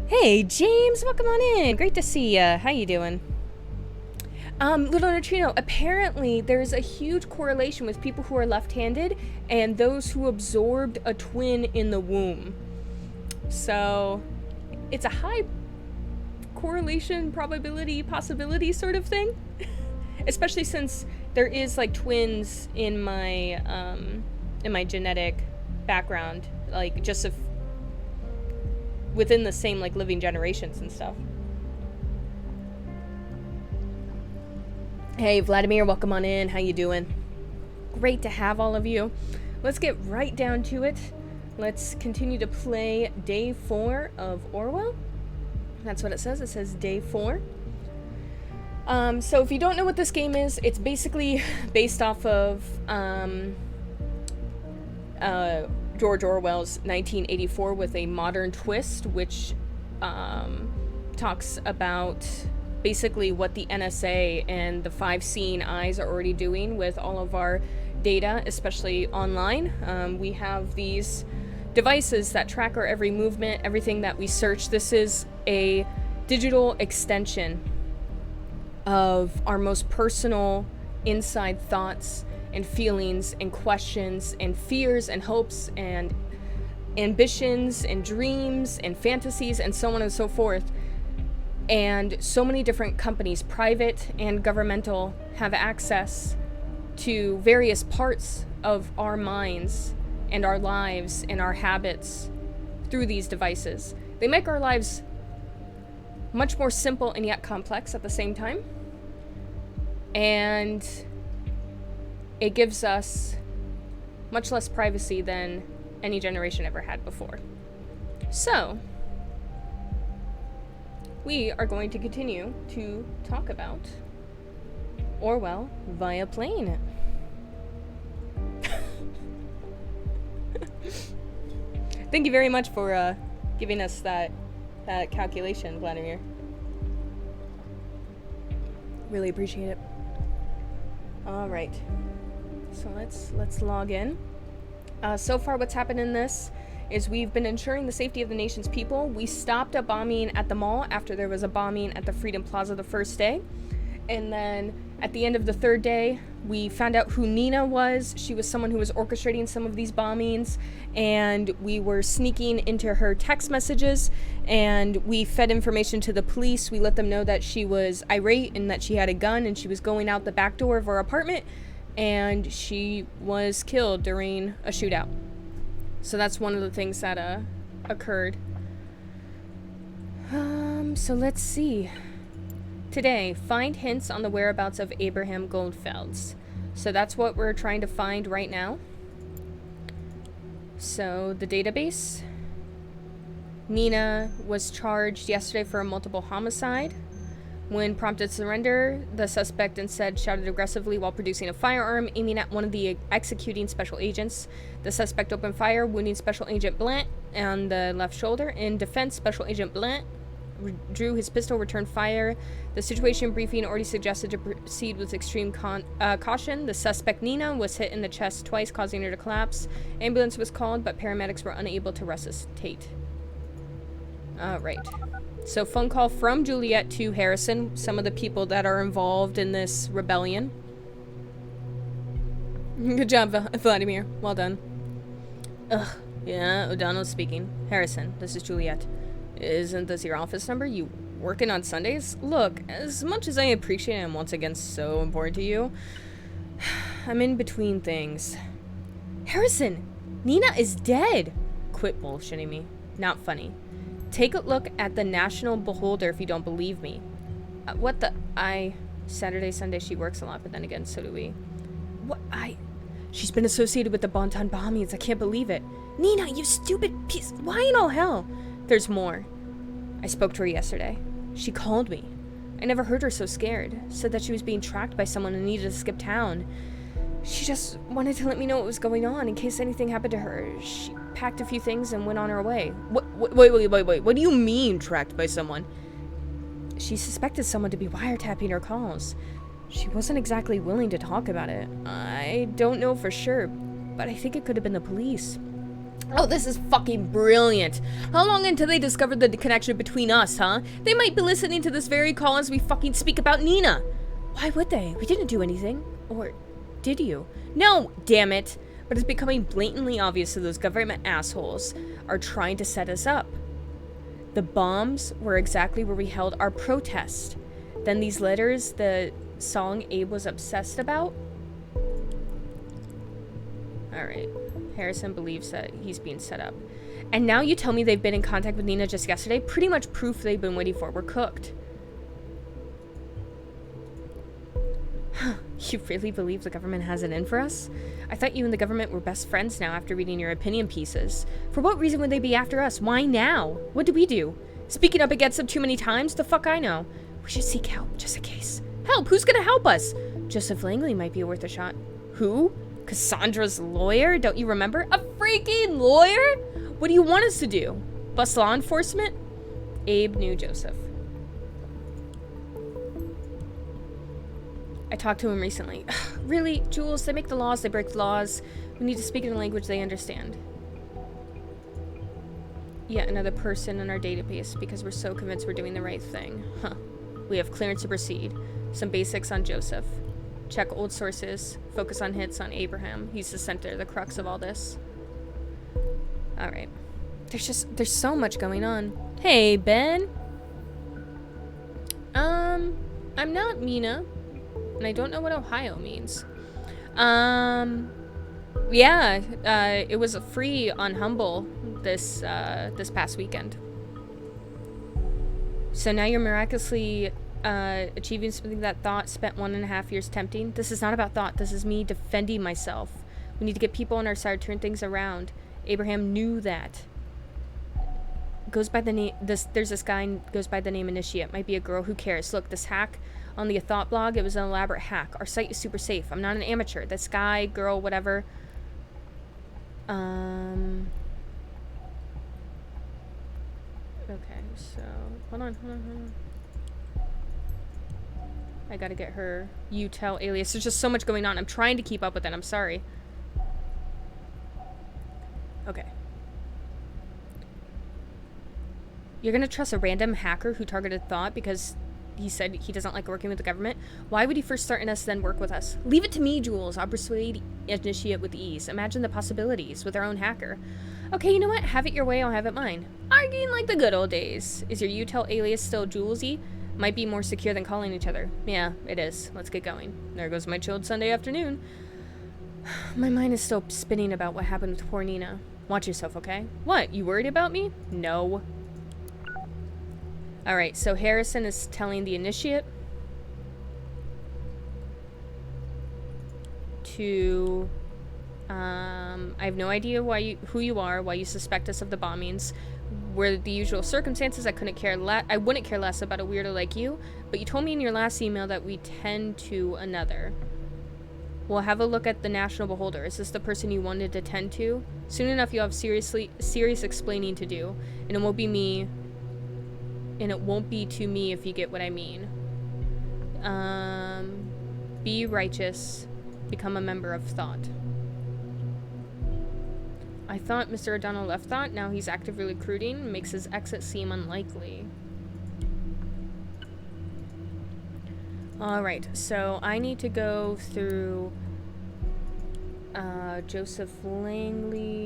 Hey, James, welcome on in. Great to see ya. How you doing? Little neutrino, apparently there's a huge correlation with people who are left-handed and those who absorbed a twin in the womb. So, it's a high correlation, probability, possibility sort of thing. Especially since there is, like, twins in my genetic background. Like, just within the same, like, living generations and stuff. Hey, Vladimir, welcome on in. How you doing? Great to have all of you. Let's get right down to it. Let's continue to play day 4 of Orwell. That's what it says. It says day 4. So if you don't know what this game is, it's basically based off of George Orwell's 1984 with a modern twist, which talks about basically what the NSA and the 5 seeing eyes are already doing with all of our data, especially online. We have these devices that track our every movement, everything that we search. This is a digital extension of our most personal inside thoughts and feelings and questions and fears and hopes and ambitions and dreams and fantasies and so on and so forth. And so many different companies, private and governmental, have access to various parts of our minds and our lives and our habits through these devices. They make our lives much more simple and yet complex at the same time. And it gives us much less privacy than any generation ever had before. So, we are going to continue to talk about Orwell via plane. Thank you very much for giving us that calculation, Vladimir. Really appreciate it. All right, so let's log in. So far, what's happened in this is we've been ensuring the safety of the nation's people. We stopped a bombing at the mall after there was a bombing at the Freedom Plaza the first day. And then at the end of the third day, we found out who Nina was. She was someone who was orchestrating some of these bombings, and we were sneaking into her text messages, and we fed information to the police. We let them know that she was irate and that she had a gun and she was going out the back door of our apartment, and she was killed during a shootout. So that's one of the things that occurred. So let's see. Today, find hints on the whereabouts of Abraham Goldfelds. So that's what we're trying to find right now. So the database. Nina was charged yesterday for a multiple homicide. When prompted to surrender, the suspect instead shouted aggressively while producing a firearm, aiming at one of the executing special agents. The suspect opened fire, wounding Special Agent Blunt on the left shoulder. In defense, Special Agent Blunt drew his pistol, returned fire. The situation briefing already suggested to proceed with extreme caution. The suspect, Nina, was hit in the chest twice, causing her to collapse. Ambulance was called, but paramedics were unable to resuscitate. Right. So phone call from Juliet to Harrison, some of the people that are involved in this rebellion. Good job, Vladimir. Well done. Ugh. Yeah, O'Donnell speaking. Harrison, this is Juliet. Isn't this your office number? You working on Sundays? Look, as much as I appreciate it and once again so important to you, I'm in between things. Harrison! Nina is dead! Quit bullshitting me. Not funny. Take a look at the National Beholder if you don't believe me. What the... Saturday, Sunday, she works a lot, but then again, so do we. What? She's been associated with the Bonton bombings. I can't believe it. Nina, you stupid piece... Why in all hell? There's more. I spoke to her yesterday. She called me. I never heard her so scared. Said that she was being tracked by someone and needed to skip town. She just wanted to let me know what was going on in case anything happened to her. She packed a few things and went on her way. Wait. What do you mean, tracked by someone? She suspected someone to be wiretapping her calls. She wasn't exactly willing to talk about it. I don't know for sure, but I think it could have been the police. Oh, this is fucking brilliant. How long until they discover the connection between us, huh? They might be listening to this very call as we fucking speak about Nina. Why would they? We didn't do anything. Or did you? No, damn it. But it's becoming blatantly obvious that those government assholes are trying to set us up. The bombs were exactly where we held our protest. Then these letters, the song Abe was obsessed about. Alright. Harrison believes that he's being set up. And now you tell me they've been in contact with Nina just yesterday? Pretty much proof they've been waiting for. We're cooked. You really believe the government has it in for us? I thought you and the government were best friends now after reading your opinion pieces. For what reason would they be after us? Why now? What did we do? Speaking up against them too many times? The fuck I know. We should seek help, just in case. Help? Who's gonna help us? Joseph Langley might be worth a shot. Who? Cassandra's lawyer? Don't you remember? A freaking lawyer? What do you want us to do? Bust law enforcement? Abe knew Joseph. I talked to him recently. Really, Jules? They make the laws, they break the laws. We need to speak in a language they understand. Yet another person in our database because we're so convinced we're doing the right thing. Huh. We have clearance to proceed. Some basics on Joseph. Check old sources. Focus on hits on Abraham. He's the center, the crux of all this. Alright. There's so much going on. Hey, Ben. I'm not Mina. And I don't know what Ohio means. Yeah, it was free on Humble this past weekend. So now you're miraculously achieving something that Thought spent 1.5 years tempting. This is not about Thought. This is me defending myself. We need to get people on our side, turn things around. Abraham knew that. Goes by the name. There's this guy goes by the name Initiate. Might be a girl. Who cares? Look, this hack on the Thought blog. It was an elaborate hack. Our site is super safe. I'm not an amateur. This guy, girl, whatever. Okay, so hold on. I gotta get her UTEL alias. There's just so much going on. I'm trying to keep up with it. I'm sorry. Okay. You're gonna trust a random hacker who targeted Thought because he said he doesn't like working with the government? Why would he first threaten us, then work with us? Leave it to me, Jules. I'll persuade Initiate with ease. Imagine the possibilities with our own hacker. Okay, you know what? Have it your way, I'll have it mine. Arguing like the good old days. Is your UTEL alias still Julesy? Might be more secure than calling each other. Yeah, it is. Let's get going. There goes my chilled Sunday afternoon. My mind is still spinning about what happened with poor Nina. Watch yourself, okay? What? You worried about me? No. Alright, so Harrison is telling the Initiate to... I have no idea who you are, why you suspect us of the bombings. Were the usual circumstances, I wouldn't care less about a weirdo like you, but you told me in your last email that we tend to another. We'll have a look at the National Beholder. Is this the person you wanted to tend to? Soon enough you'll have serious explaining to do, and it won't be me. And it won't be to me if you get what I mean. Be righteous. Become a member of Thought. I thought Mr. O'Donnell left Thought. Now he's actively recruiting. Makes his exit seem unlikely. Alright, so I need to go through Joseph Langley,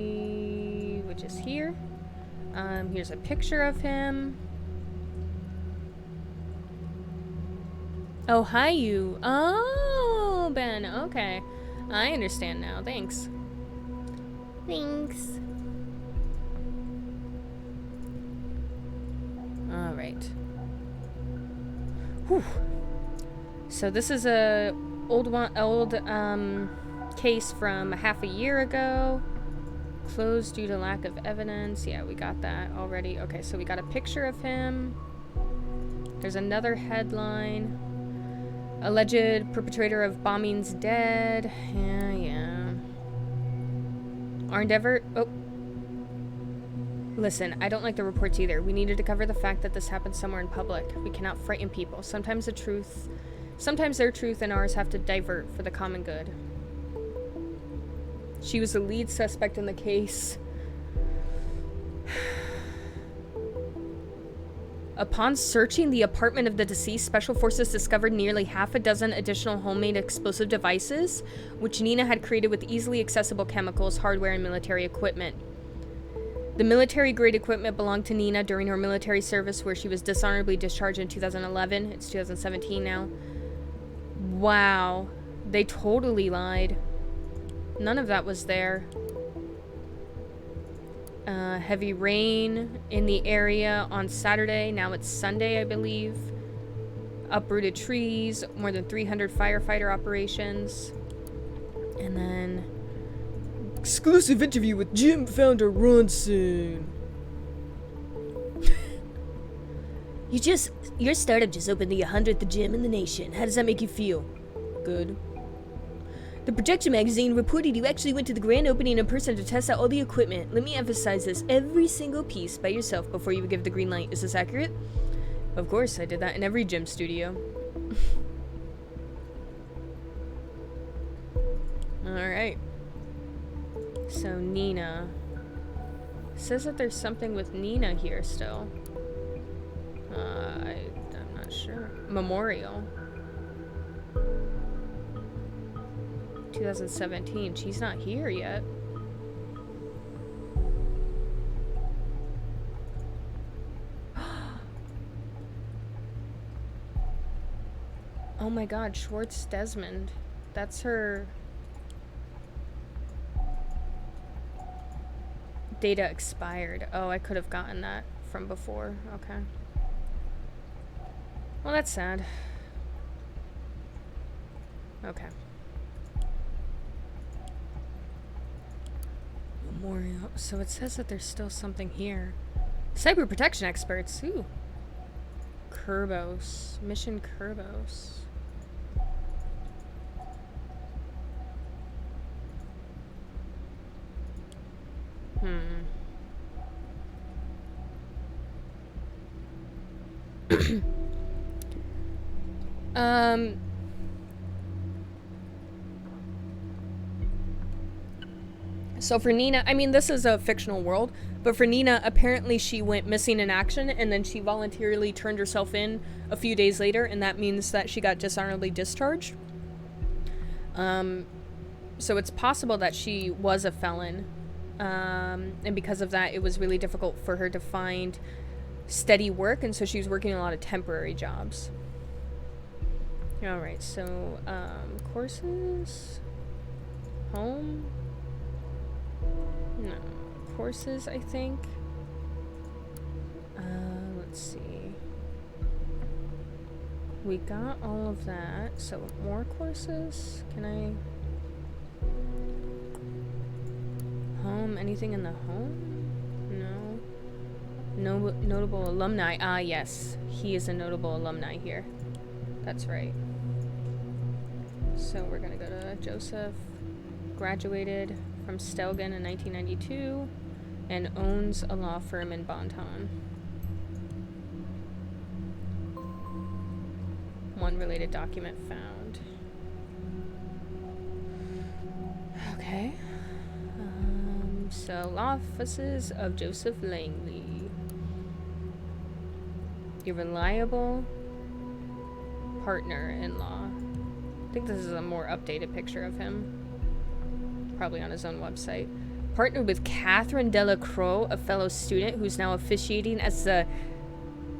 which is here. Here's a picture of him. Oh, hi, you. Oh, Ben. Okay. I understand now. Thanks. Thanks. Alright. Whew. So this is a old case from half a year ago. Closed due to lack of evidence. Yeah, we got that already. Okay, so we got a picture of him. There's another headline. Alleged perpetrator of bombings dead. Yeah. Armed ever... Oh. Listen, I don't like the reports either. We needed to cover the fact that this happened somewhere in public. We cannot frighten people. Sometimes their truth and ours have to divert for the common good. She was the lead suspect in the case. Upon searching the apartment of the deceased, special forces discovered nearly half a dozen additional homemade explosive devices, which Nina had created with easily accessible chemicals, hardware, and military equipment. The military-grade equipment belonged to Nina during her military service, where she was dishonorably discharged in 2011. It's 2017 now. Wow. They totally lied. None of that was there. Heavy rain in the area on Saturday. Now it's Sunday, I believe. Uprooted trees. More than 300 firefighter operations. And then... exclusive interview with gym founder Ronson. Your startup just opened the 100th gym in the nation. How does that make you feel? Good. The Projection magazine reported you actually went to the grand opening in person to test out all the equipment. Let me emphasize this. Every single piece by yourself before you give the green light. Is this accurate? Of course, I did that in every gym studio. Alright. So, Nina. It says that there's something with Nina here still. I'm not sure. Memorial. 2017. She's not here yet. Oh my god, Schwartz Desmond. That's her... data expired. Oh, I could have gotten that from before. Okay. Well, that's sad. Okay. Memorial. So it says that there's still something here. Cyber protection experts. Ooh. Kerbos. Mission Kerbos. So for Nina, I mean, this is a fictional world, but for Nina, apparently she went missing in action, and then she voluntarily turned herself in a few days later, and that means that she got dishonorably discharged. So it's possible that she was a felon, and because of that, it was really difficult for her to find steady work, and so she was working a lot of temporary jobs. Alright, so, courses? Home? No. Courses, I think. Let's see. We got all of that, so more courses? Can I... Home? Anything in the home? No. Notable alumni. Ah, yes. He is a notable alumni here. That's right. So we're gonna go to Joseph. Graduated from Stelgen in 1992 and owns a law firm in Bonton. One related document found. Okay. So, law offices of Joseph Langley. Your reliable partner-in-law. I think this is a more updated picture of him. Probably on his own website. Partnered with Catherine Delacroix, a fellow student who's now officiating as the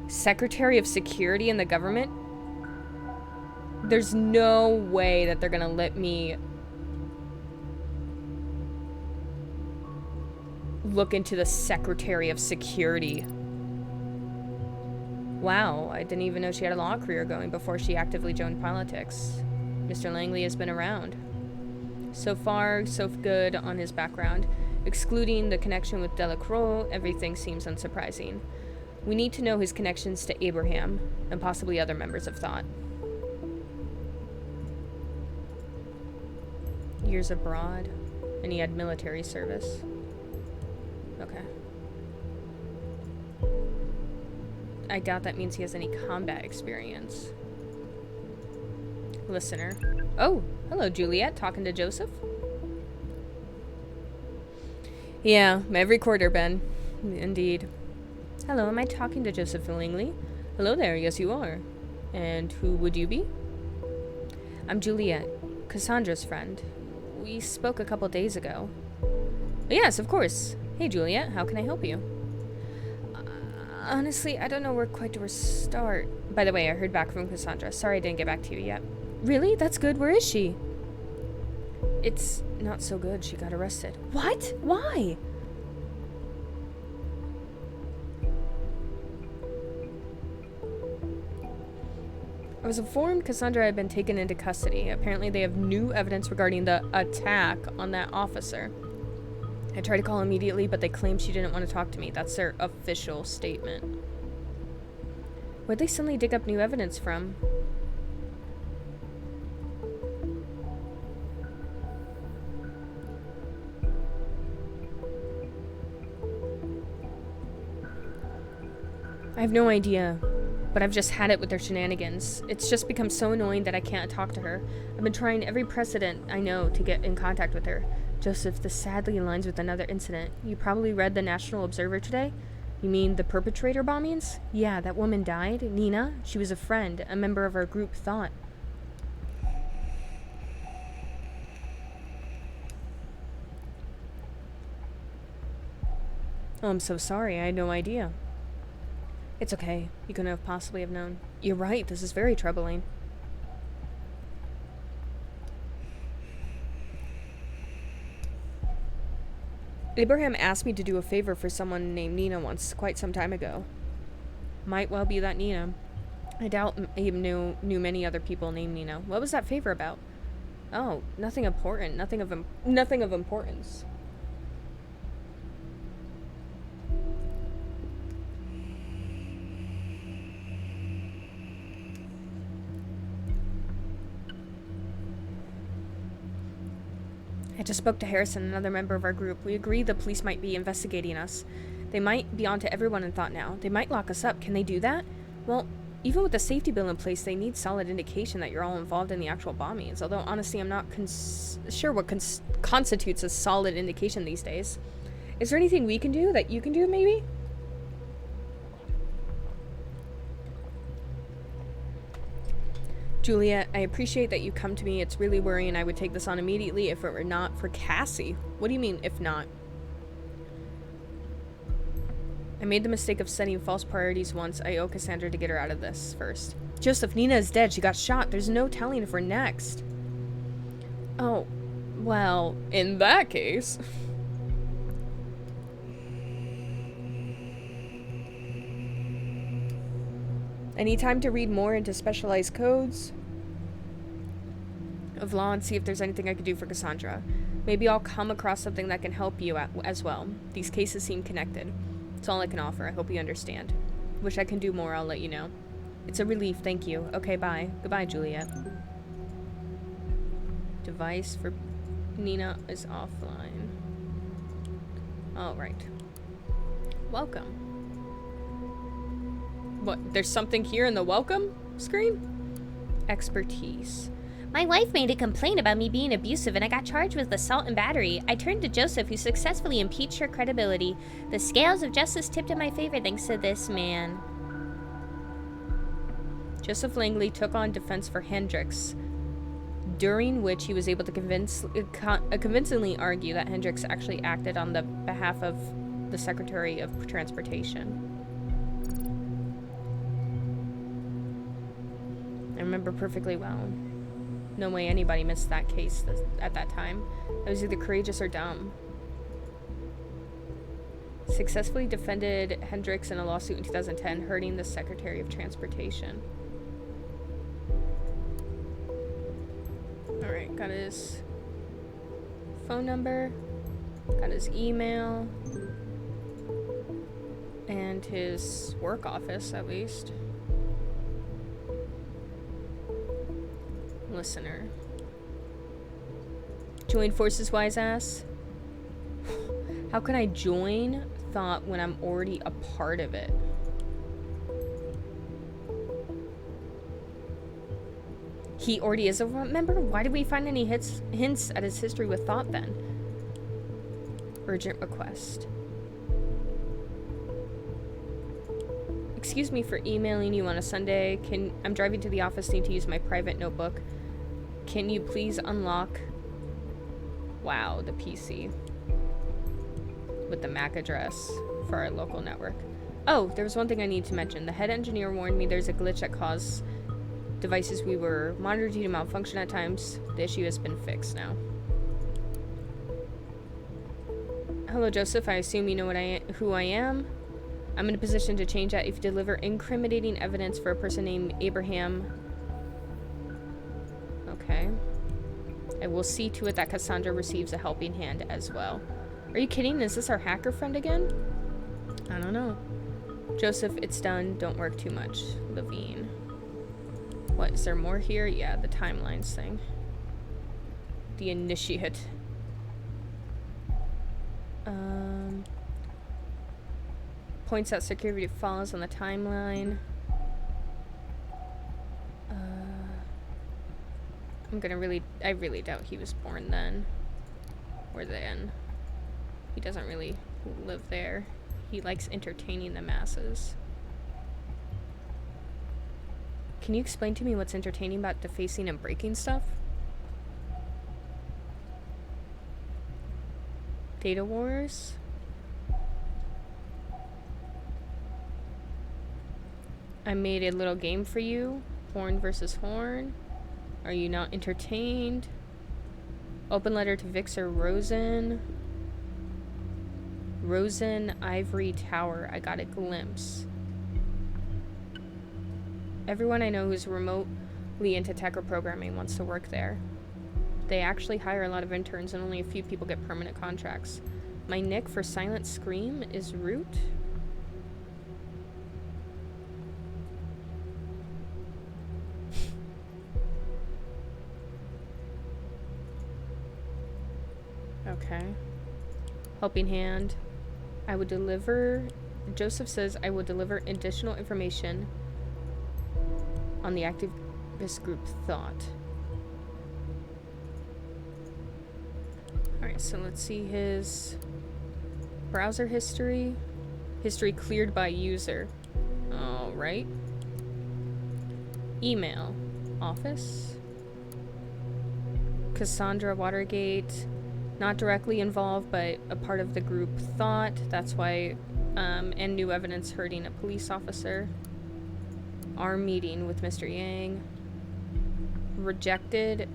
Secretary of Security in the government. There's no way that they're gonna let me look into the Secretary of Security. Wow, I didn't even know she had a law career going before she actively joined politics. Mr. Langley has been around. So far, so good on his background. Excluding the connection with Delacroix, everything seems unsurprising. We need to know his connections to Abraham, and possibly other members of Thought. Years abroad, and he had military service. Okay. I doubt that means he has any combat experience. Listener. Oh, hello, Juliet. Talking to Joseph? Yeah, every quarter, Ben. Indeed. Hello, am I talking to Joseph Langley? Hello there, yes you are. And who would you be? I'm Juliet, Cassandra's friend. We spoke a couple days ago. Yes, of course. Hey Juliet, how can I help you? Honestly, I don't know where quite to start. By the way, I heard back from Cassandra. Sorry I didn't get back to you yet. Really? That's good. Where is she? It's not so good. She got arrested. What? Why? I was informed Cassandra had been taken into custody. Apparently they have new evidence regarding the attack on that officer. I tried to call immediately, but they claimed she didn't want to talk to me. That's their official statement. Where'd they suddenly dig up new evidence from? I have no idea, but I've just had it with their shenanigans. It's just become so annoying that I can't talk to her. I've been trying every precedent I know to get in contact with her. Joseph, this sadly aligns with another incident. You probably read the National Observer today? You mean the perpetrator bombings? Yeah, that woman died. Nina. She was a friend, a member of our group Thought. Oh, I'm so sorry. I had no idea. It's okay. You couldn't have possibly have known. You're right. This is very troubling. Abraham asked me to do a favor for someone named Nina once, quite some time ago. Might well be that Nina. I doubt Abe knew many other people named Nina. What was that favor about? Oh, nothing important. Nothing of importance. I just spoke to Harrison, another member of our group. We agree the police might be investigating us. They might be onto everyone in Thought now. They might lock us up. Can they do that? Well, even with the safety bill in place, they need solid indication that you're all involved in the actual bombings. Although, honestly, I'm not sure what constitutes a solid indication these days. Is there anything we can do that you can do, maybe? Juliet, I appreciate that you come to me. It's really worrying. I would take this on immediately if it were not for Cassie. What do you mean, if not? I made the mistake of setting false priorities once. I owe Cassandra to get her out of this first. Joseph, Nina is dead. She got shot. There's no telling if we're next. Oh, well, in that case... Any time to read more into specialized codes of law and see if there's anything I could do for Cassandra. Maybe I'll come across something that can help you as well. These cases seem connected. It's all I can offer. I hope you understand. Wish I can do more. I'll let you know. It's a relief. Thank you. Okay, bye. Goodbye, Juliet. Device for Nina is offline. All right. Welcome. What? There's something here in the welcome screen? Expertise. My wife made a complaint about me being abusive and I got charged with assault and battery. I turned to Joseph, who successfully impeached her credibility. The scales of justice tipped in my favor thanks to this man. Joseph Langley took on defense for Hendricks, during which he was able to convincingly argue that Hendricks actually acted on the behalf of the Secretary of Transportation. I remember perfectly well. No way anybody missed that case at that time. I was either courageous or dumb. Successfully defended Hendricks in a lawsuit in 2010, hurting the Secretary of Transportation. Alright, got his phone number, got his email, and his work office, at least. Listener. Join forces, wise ass. How can I join Thought when I'm already a part of it? He already is a member? Why did we find any hints at his history with Thought then? Urgent request. Excuse me for emailing you on a Sunday. I'm driving to the office, need to use my private notebook. Can you please unlock... Wow, the PC. With the MAC address for our local network. Oh, there was one thing I need to mention. The head engineer warned me there's a glitch that caused devices we were monitored to malfunction at times. The issue has been fixed now. Hello, Joseph. I assume you know who I am. I'm in a position to change that if you deliver incriminating evidence for a person named Abraham. Okay. I will see to it that Cassandra receives a helping hand as well. Are you kidding? Is this our hacker friend again? I don't know. Joseph, it's done. Don't work too much. Levine. What, is there more here? Yeah, the timelines thing. The initiate. Points out security follows on the timeline. I really doubt he was born then. Or then. He doesn't really live there. He likes entertaining the masses. Can you explain to me what's entertaining about defacing and breaking stuff? Data Wars? I made a little game for you. Horn versus Horn. Are you not entertained? Open letter to Vixer Rosen. Rosen Ivory Tower. I got a glimpse. Everyone I know who's remotely into tech or programming wants to work there. They actually hire a lot of interns and only a few people get permanent contracts. My nick for Silent Scream is Root. Okay. Helping hand. I would deliver... Joseph says I will deliver additional information on the activist group Thought. Alright, so let's see his browser history. History cleared by user. Alright. Email. Office. Cassandra Watergate. Not directly involved, but a part of the group Thought. That's why, and new evidence hurting a police officer. Our meeting with Mr. Yang. Rejected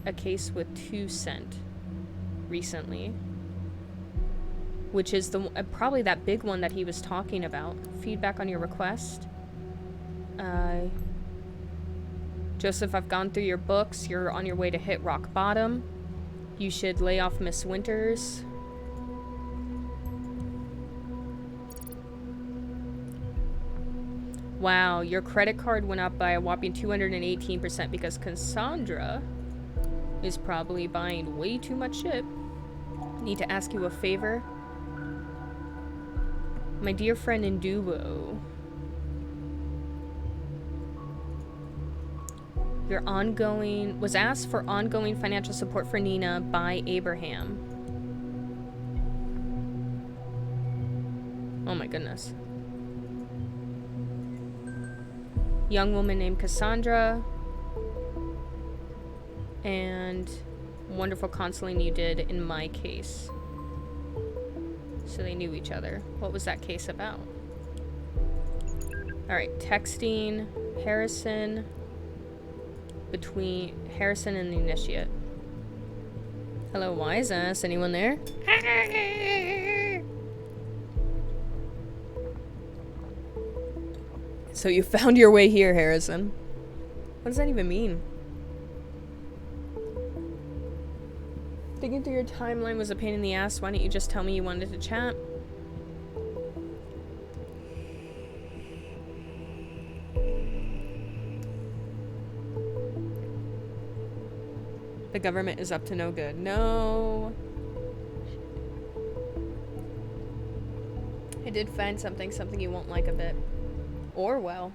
a case with 2 cent recently. Which is the probably that big one that he was talking about. Feedback on your request. Joseph, I've gone through your books. You're on your way to hit rock bottom. You should lay off Miss Winters. Wow, your credit card went up by a whopping 218% because Cassandra is probably buying way too much shit. Need to ask you a favor. My dear friend Indubo. Your was asked for ongoing financial support for Nina by Abraham. Oh my goodness. Young woman named Cassandra. And wonderful counseling you did in my case. So they knew each other. What was that case about? Alright, texting Harrison. Between Harrison and the initiate. Hello, wise ass. Anyone there? So you found your way here, Harrison. What does that even mean? Digging through your timeline was a pain in the ass. Why didn't you just tell me you wanted to chat? The government is up to no good. No. I did find something you won't like a bit. Orwell.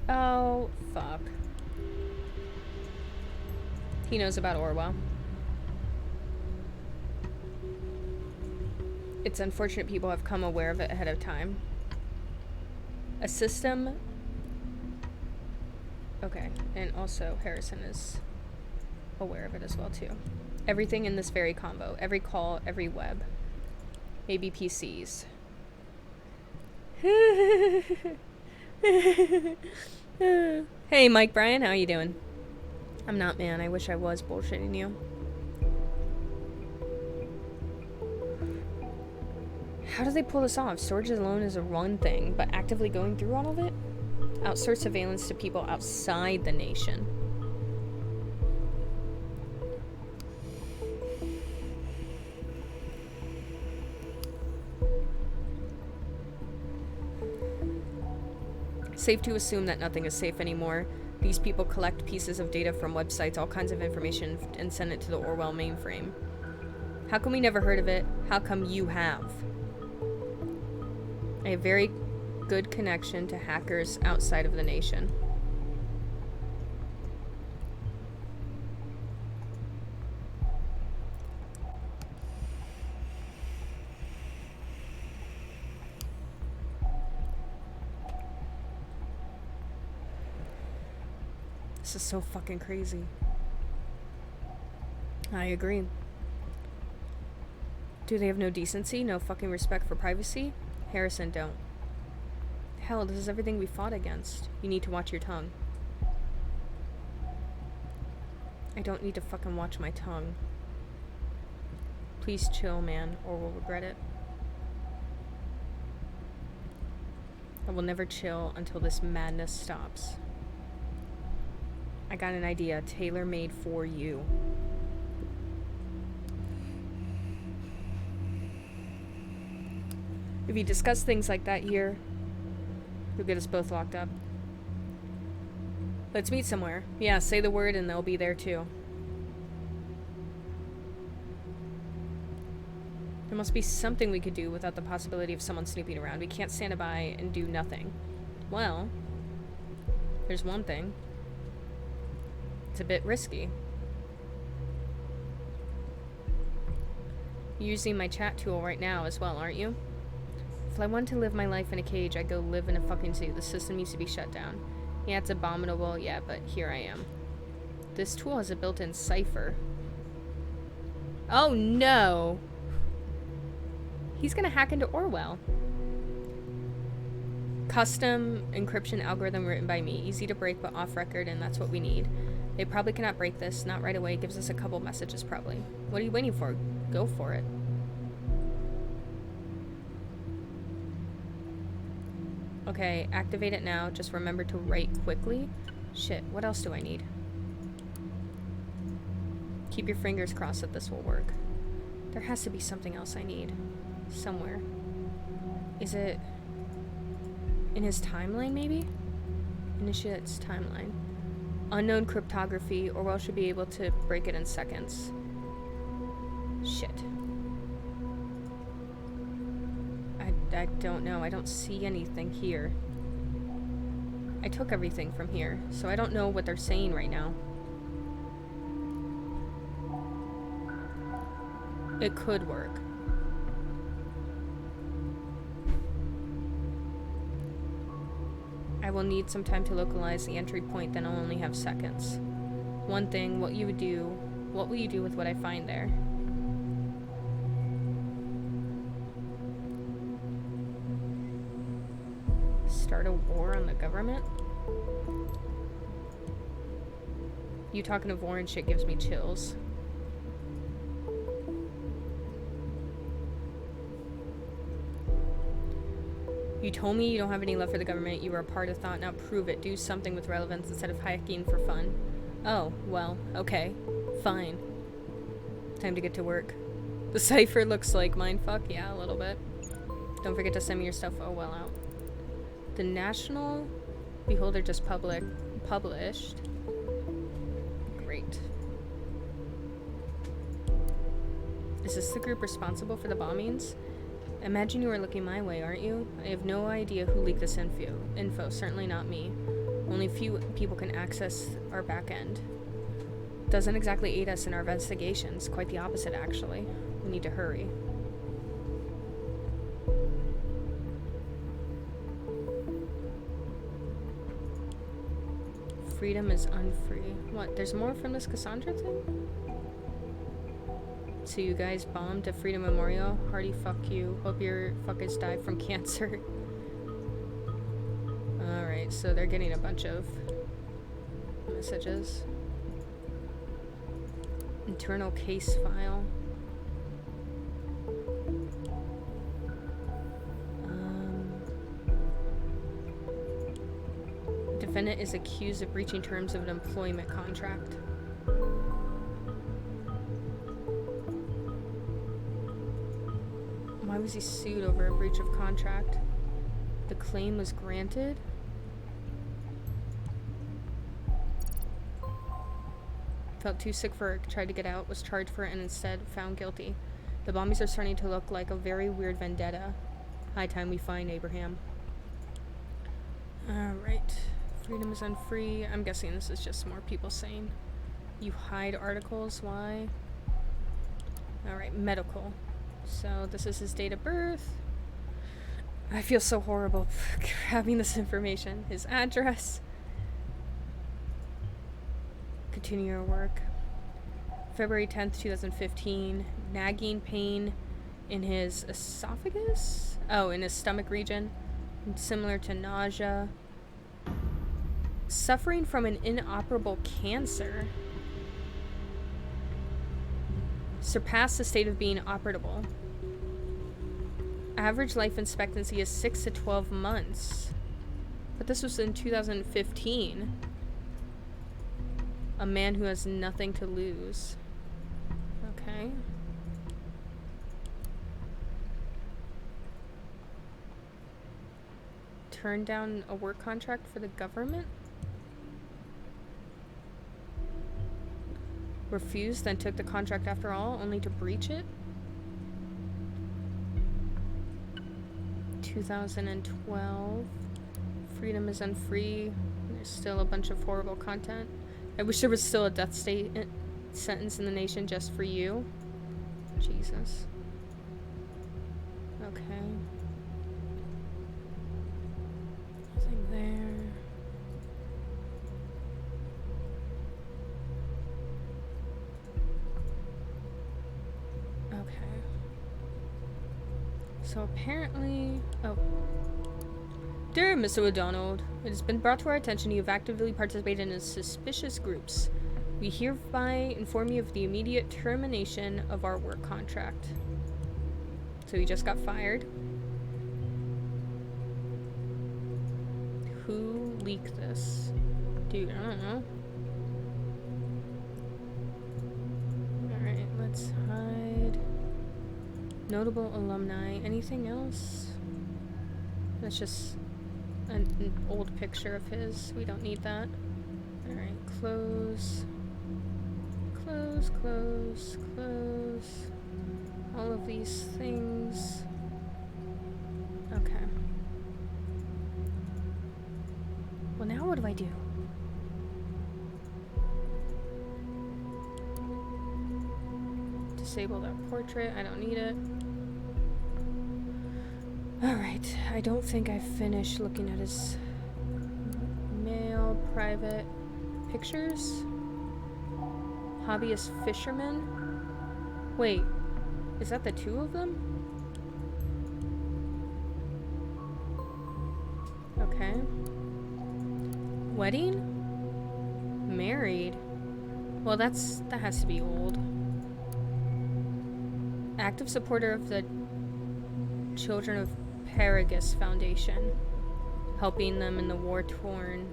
Oh, fuck. He knows about Orwell. It's unfortunate people have come aware of it ahead of time. A system... Okay, and also Harrison is aware of it as well, too. Everything in this very combo. Every call, every web. Maybe PCs. Hey, Mike Bryan, how you doing? I'm not, man. I wish I was bullshitting you. How do they pull this off? Storage alone is a one thing, but actively going through all of it? Outsource surveillance to people outside the nation. Safe to assume that nothing is safe anymore. These people collect pieces of data from websites, all kinds of information, and send it to the Orwell mainframe. How come we never heard of it? How come you have? I have very good connection to hackers outside of the nation. This is so fucking crazy. I agree. Do they have no decency? No fucking respect for privacy? Harrison, don't. Hell, this is everything we fought against. You need to watch your tongue. I don't need to fucking watch my tongue. Please chill, man, or we'll regret it. I will never chill until this madness stops. I got an idea, tailor-made for you. If you discuss things like that here, you'll get us both locked up. Let's meet somewhere. Yeah, say the word and they'll be there too. There must be something we could do without the possibility of someone snooping around. We can't stand by and do nothing. Well, there's one thing. It's a bit risky. You're using my chat tool right now as well, aren't you? If I wanted to live my life in a cage, I'd go live in a fucking zoo. The system needs to be shut down. Yeah, it's abominable, yeah, but here I am. This tool has a built-in cipher. Oh no! He's gonna hack into Orwell. Custom encryption algorithm written by me. Easy to break, but off record, and that's what we need. They probably cannot break this. Not right away. Gives us a couple messages, probably. What are you waiting for? Go for it. Okay, activate it now. Just remember to write quickly. Shit, what else do I need? Keep your fingers crossed that this will work. There has to be something else I need. Somewhere. Is it... in his timeline, maybe? Initiates timeline. Unknown cryptography. Orwell should be able to break it in seconds. Shit. I don't know. I don't see anything here. I took everything from here, so I don't know what they're saying right now. It could work. I will need some time to localize the entry point, then I'll only have seconds. One thing, what will you do with what I find there? Start a war on the government? You talking of war and shit gives me chills. You told me you don't have any love for the government. You were a part of thought. Now prove it. Do something with relevance instead of hacking for fun. Oh, well, okay. Fine. Time to get to work. The cipher looks like mindfuck. Yeah, a little bit. Don't forget to send me your stuff. Oh, well out. The National Beholder just published. Great. Is this the group responsible for the bombings? Imagine you are looking my way, aren't you? I have no idea who leaked this info. Certainly not me. Only few people can access our back end. Doesn't exactly aid us in our investigations. Quite the opposite, actually. We need to hurry. Freedom is unfree. What? There's more from this Cassandra thing? So you guys bombed a Freedom Memorial? Hearty fuck you. Hope your fuckers die from cancer. Alright, so they're getting a bunch of messages. Internal case file. Defendant is accused of breaching terms of an employment contract. Why was he sued over a breach of contract? The claim was granted? Felt too sick for it, tried to get out, was charged for it, and instead found guilty. The bombings are starting to look like a very weird vendetta. High time we find Abraham. Alright. Freedom is unfree. I'm guessing this is just more people saying you hide articles. Why? Alright, medical. So this is his date of birth. I feel so horrible having this information. His address. Continue your work. February 10th, 2015. Nagging pain in his esophagus? Oh, in his stomach region. Similar to nausea. Suffering from an inoperable cancer. Surpassed the state of being operable. Average life expectancy is 6 to 12 months. But this was in 2015. A man who has nothing to lose. Okay. Turned down a work contract for the government? Refused, then took the contract after all, only to breach it? 2012. Freedom is unfree. There's still a bunch of horrible content. I wish there was still a death sentence in the nation just for you. Jesus. Okay. Nothing there. Okay. So apparently... Oh. Dear Mr. O'Donnell, it has been brought to our attention you have actively participated in suspicious groups. We hereby inform you of the immediate termination of our work contract. So he just got fired. Who leaked this? Dude, I don't know. Alright, let's hide. Notable alumni. Anything else? That's just an old picture of his. We don't need that. Alright, close. Close, close, close. All of these things. Okay. Well, now what do I do? Disable that portrait. I don't need it. Alright, I don't think I finished looking at his mail, private pictures. Hobbyist fisherman? Wait, is that the two of them? Okay. Wedding? Married? Well, that has to be old. Active supporter of the Children of Paragus Foundation, helping them in the war-torn...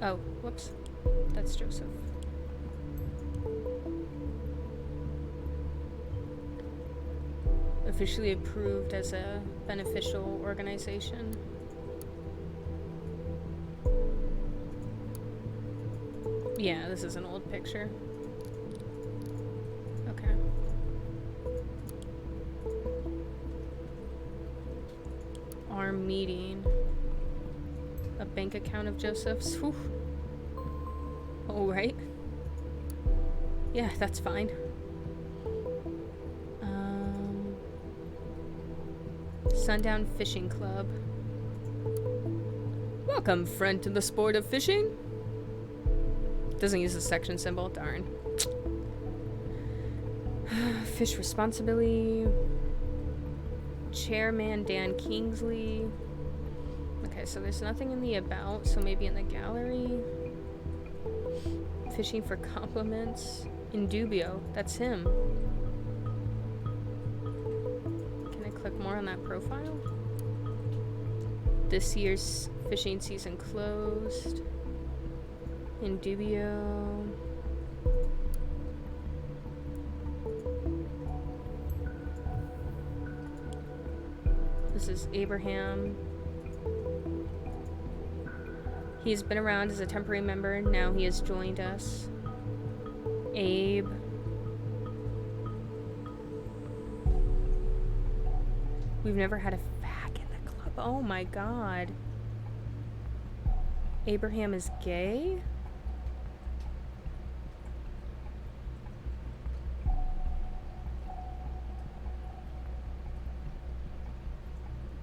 Oh, whoops. That's Joseph. Officially approved as a beneficial organization. Yeah, this is an old picture. Okay. Our meeting. A bank account of Joseph's. Whew. All right. Yeah, that's fine. Sundown Fishing Club. Welcome, friend, to the sport of fishing. Doesn't use the section symbol. Darn. Fish responsibly. Chairman Dan Kingsley. Okay, so there's nothing in the about, so maybe in the gallery. Fishing for compliments. In dubio. That's him. Can I click more on that profile? This year's fishing season closed. In dubio. This is Abraham. He's been around as a temporary member. Now he has joined us. Abe. We've never had a fag in the club. Oh my god. Abraham is gay?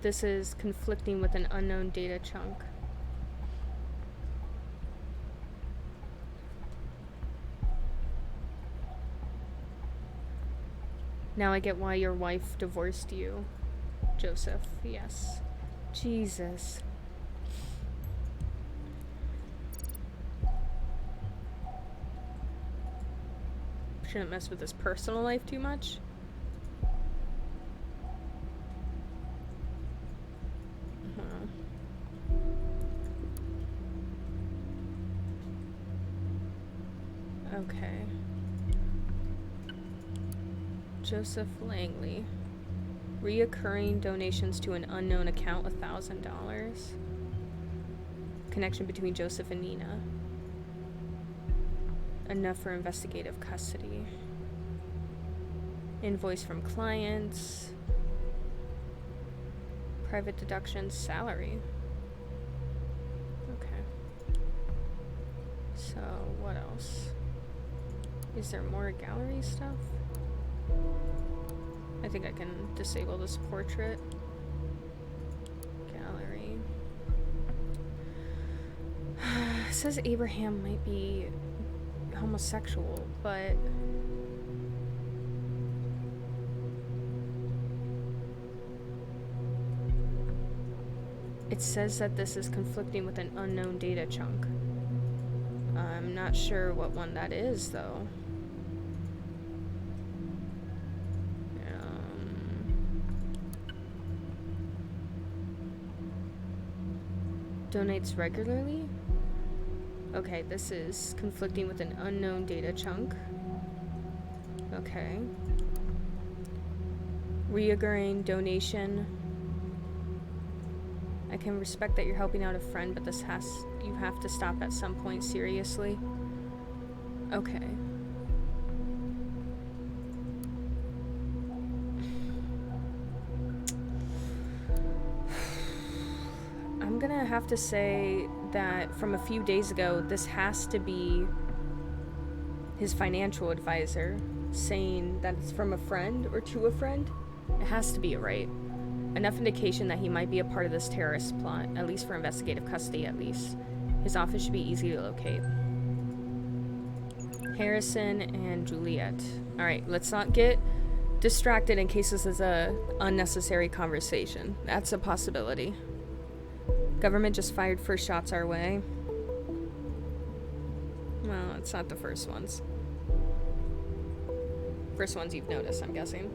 This is conflicting with an unknown data chunk. Now I get why your wife divorced you, Joseph. Yes. Jesus. Shouldn't mess with his personal life too much. Okay. Joseph Langley. Reoccurring donations to an unknown account, $1,000. Connection between Joseph and Nina. Enough for investigative custody. Invoice from clients. Private deductions, salary. Okay. So, what else? Is there more gallery stuff? I think I can disable this portrait. Gallery. It says Abraham might be homosexual, but it says that this is conflicting with an unknown data chunk. I'm not sure what one that is, though. Donates regularly? Okay, this is conflicting with an unknown data chunk. Okay. Reoccurring donation. I can respect that you're helping out a friend, but you have to stop at some point, seriously. Okay. I'm gonna have to say that from a few days ago, this has to be his financial advisor saying that it's from a friend or to a friend. It has to be, right? Enough indication that he might be a part of this terrorist plot, at least for investigative custody, at least. His office should be easy to locate. Harrison and Juliet. Alright, let's not get distracted in case this is a unnecessary conversation. That's a possibility. Government just fired first shots our way. Well, it's not the first ones. First ones you've noticed, I'm guessing.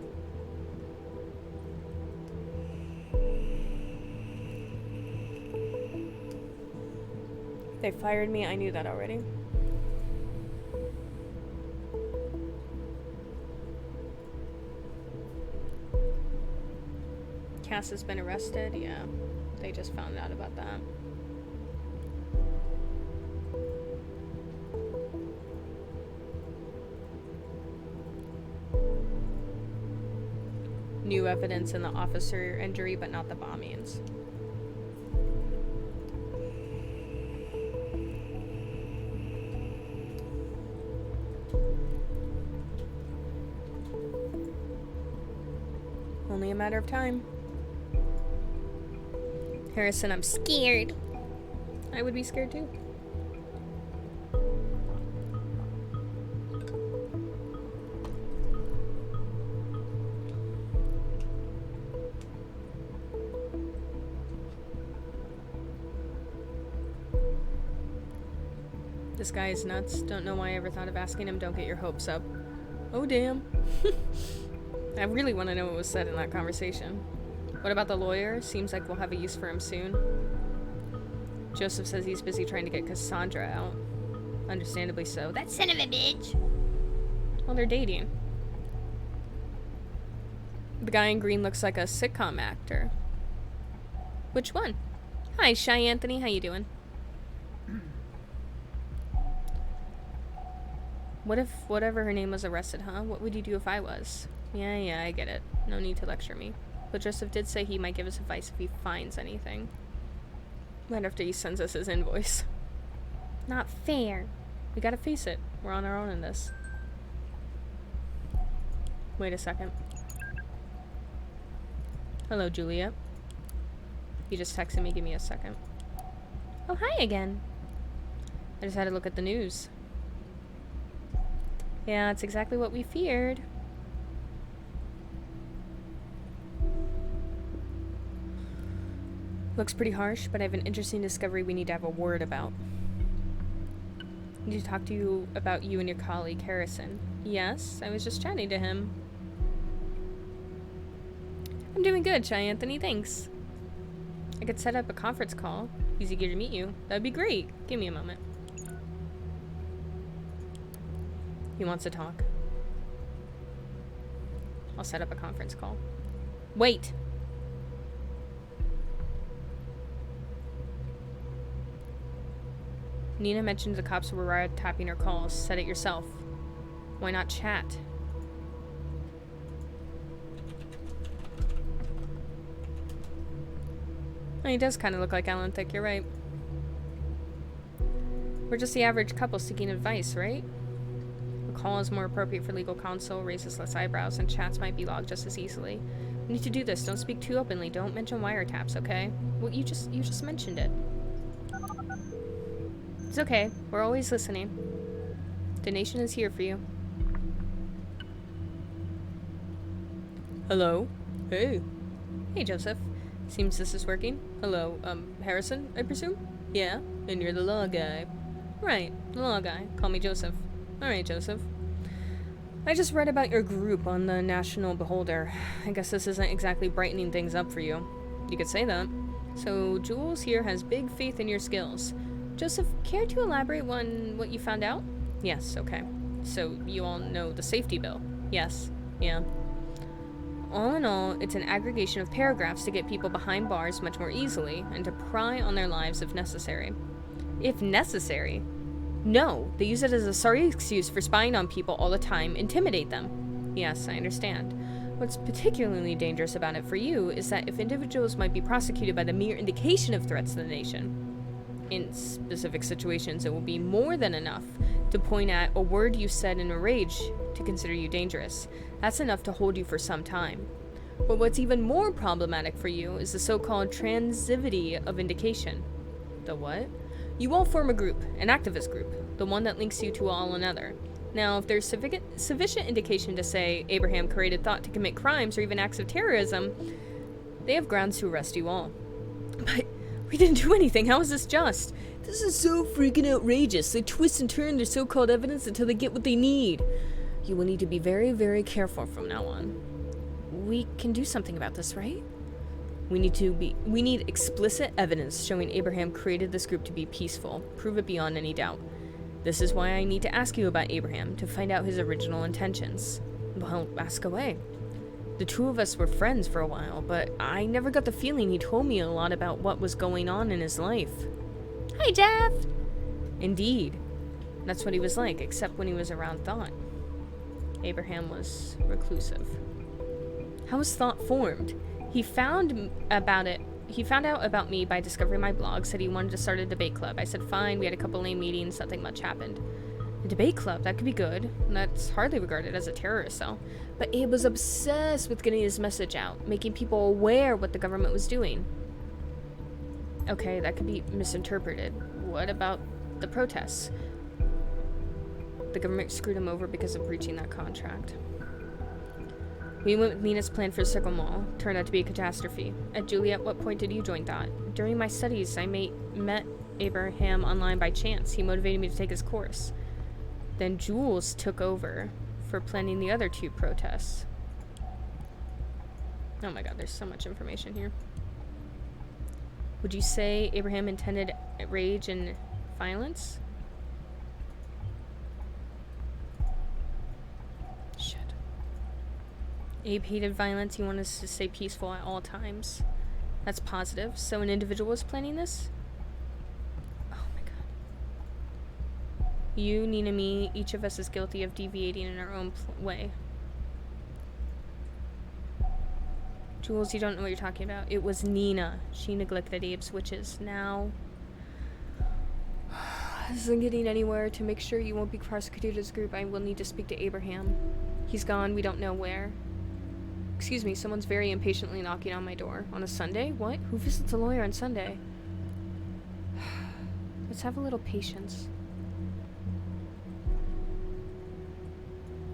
They fired me, I knew that already. Cass has been arrested, yeah. They just found out about that. New evidence in the officer injury, but not the bombings. Only a matter of time. Harrison, I'm scared. I would be scared too. This guy is nuts. Don't know why I ever thought of asking him. Don't get your hopes up. Oh, damn. I really want to know what was said in that conversation. What about the lawyer? Seems like we'll have a use for him soon. Joseph says he's busy trying to get Cassandra out. Understandably so. That son of a bitch. Well, they're dating. The guy in green looks like a sitcom actor. Which one? Hi, Shy Anthony. How you doing? What if whatever her name was arrested, huh? What would you do if I was? Yeah, I get it. No need to lecture me. But Joseph did say he might give us advice if he finds anything. Right after he sends us his invoice. Not fair. We gotta face it. We're on our own in this. Wait a second. Hello, Juliet. You just texted me. Give me a second. Oh, hi again. I just had to look at the news. Yeah, it's exactly what we feared. Looks pretty harsh, but I have an interesting discovery we need to have a word about. I need to talk to you about you and your colleague, Harrison. Yes, I was just chatting to him. I'm doing good, Shy Anthony, thanks. I could set up a conference call. He's eager to meet you. That'd be great. Give me a moment. He wants to talk. I'll set up a conference call. Wait! Nina mentioned the cops were wiretapping her calls. Said it yourself. Why not chat? Oh, he does kind of look like Alan Thicke, you're right. We're just the average couple seeking advice, right? A call is more appropriate for legal counsel, raises less eyebrows, and chats might be logged just as easily. We need to do this. Don't speak too openly. Don't mention wiretaps, okay? Well, you just mentioned it. It's okay. We're always listening. The nation is here for you. Hello? Hey. Hey, Joseph. Seems this is working. Hello, Harrison, I presume? Yeah, and you're the law guy. Right, the law guy. Call me Joseph. Alright, Joseph. I just read about your group on the National Beholder. I guess this isn't exactly brightening things up for you. You could say that. So, Jules here has big faith in your skills. Joseph, care to elaborate on what you found out? Yes, okay. So, you all know the safety bill? Yes. Yeah. All in all, it's an aggregation of paragraphs to get people behind bars much more easily, and to pry on their lives if necessary. If necessary? No, they use it as a sorry excuse for spying on people all the time, intimidate them. Yes, I understand. What's particularly dangerous about it for you is that if individuals might be prosecuted by the mere indication of threats to the nation, in specific situations it will be more than enough to point at a word you said in a rage to consider you dangerous. That's enough to hold you for some time. But what's even more problematic for you is the so-called transitivity of indication. The what? You all form a group, an activist group, the one that links you to all another. Now, if there's sufficient indication to say Abraham created thought to commit crimes or even acts of terrorism, they have grounds to arrest you all. But we didn't do anything. How is this just? This is so freaking outrageous. They twist and turn their so-called evidence until they get what they need. You will need to be very, very careful from now on. We can do something about this, right? We need explicit evidence showing Abraham created this group to be peaceful. Prove it beyond any doubt. This is why I need to ask you about Abraham, to find out his original intentions. Well, ask away. The two of us were friends for a while, but I never got the feeling he told me a lot about what was going on in his life. Hi, Jeff! Indeed. That's what he was like, except when he was around Thought. Abraham was reclusive. How was Thought formed? He found out about me by discovering my blog, said he wanted to start a debate club. I said fine, we had a couple lame meetings, nothing much happened. A debate club, that could be good. That's hardly regarded as a terrorist cell. But Abe was obsessed with getting his message out, making people aware what the government was doing. Okay, that could be misinterpreted. What about the protests? The government screwed him over because of breaching that contract. We went with Nina's plan for Circle Mall. Turned out to be a catastrophe. At Juliet, what point did you join Dot? During my studies, I met Abraham online by chance. He motivated me to take his course. Then Jules took over for planning the other 2 protests. Oh my god, there's so much information here. Would you say Abraham intended rage and violence? Shit. Abe hated violence. He wanted us to stay peaceful at all times. That's positive. So an individual was planning this? Oh my god. You, Nina, me, each of us is guilty of deviating in our own way. Jules, you don't know what you're talking about. It was Nina. She neglected Abe's wishes. Now, this isn't getting anywhere. To make sure you won't be prosecuted as a group, I will need to speak to Abraham. He's gone. We don't know where. Excuse me, someone's very impatiently knocking on my door. On a Sunday? What? Who visits a lawyer on Sunday? Let's have a little patience.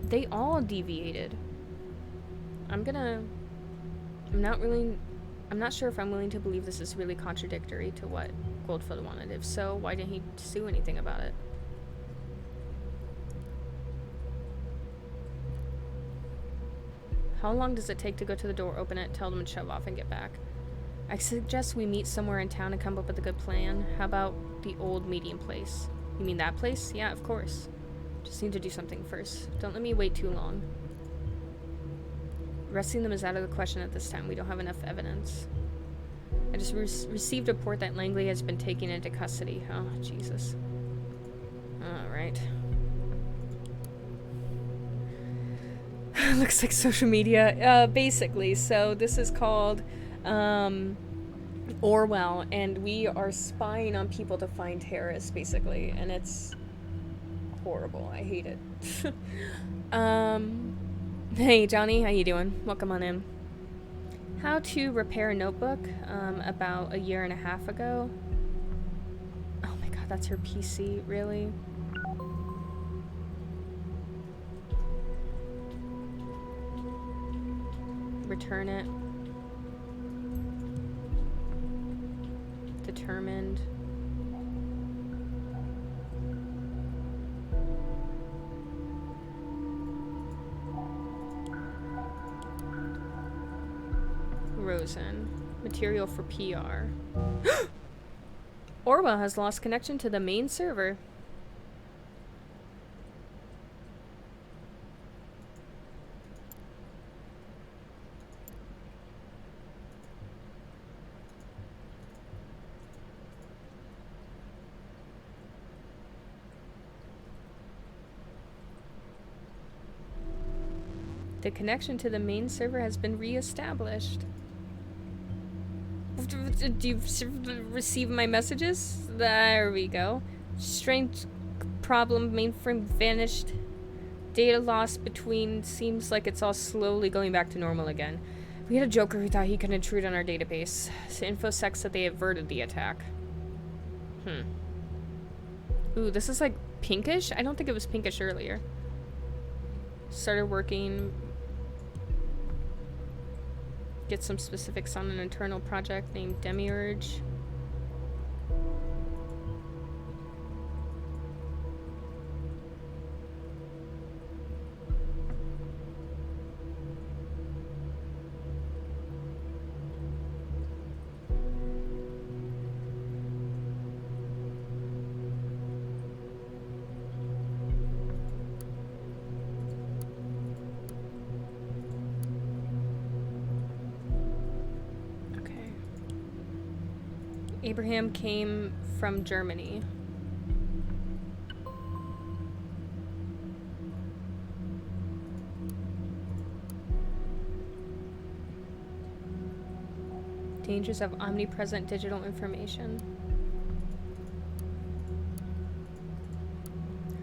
They all deviated. I'm not sure if I'm willing to believe this is really contradictory to what Goldfield wanted. If so, why didn't he do anything about it? How long does it take to go to the door, open it, tell them to shove off, and get back? I suggest we meet somewhere in town and come up with a good plan. How about the old meeting place? You mean that place? Yeah, of course. Just need to do something first. Don't let me wait too long. Arresting them is out of the question at this time. We don't have enough evidence. I just received a report that Langley has been taken into custody. Oh, Jesus. Alright. Looks like social media. Basically, so this is called Orwell, and we are spying on people to find terrorists, basically, and it's horrible. I hate it. Hey Johnny, how you doing? Welcome on in. How to repair a notebook, about 1.5 years ago. Oh my god, that's her PC, really? Return it. Determined. Rosen. Material for PR. Orwell has lost connection to the main server. The connection to the main server has been re-established. Do you receive my messages? There we go. Strange problem, mainframe vanished. Data lost between, seems like it's all slowly going back to normal again. We had a joker who thought he could intrude on our database. So InfoSec said they averted the attack. Ooh, this is like pinkish? I don't think it was pinkish earlier. Started working. Get some specifics on an internal project named Demiurge. Abraham came from Germany. Dangers of omnipresent digital information.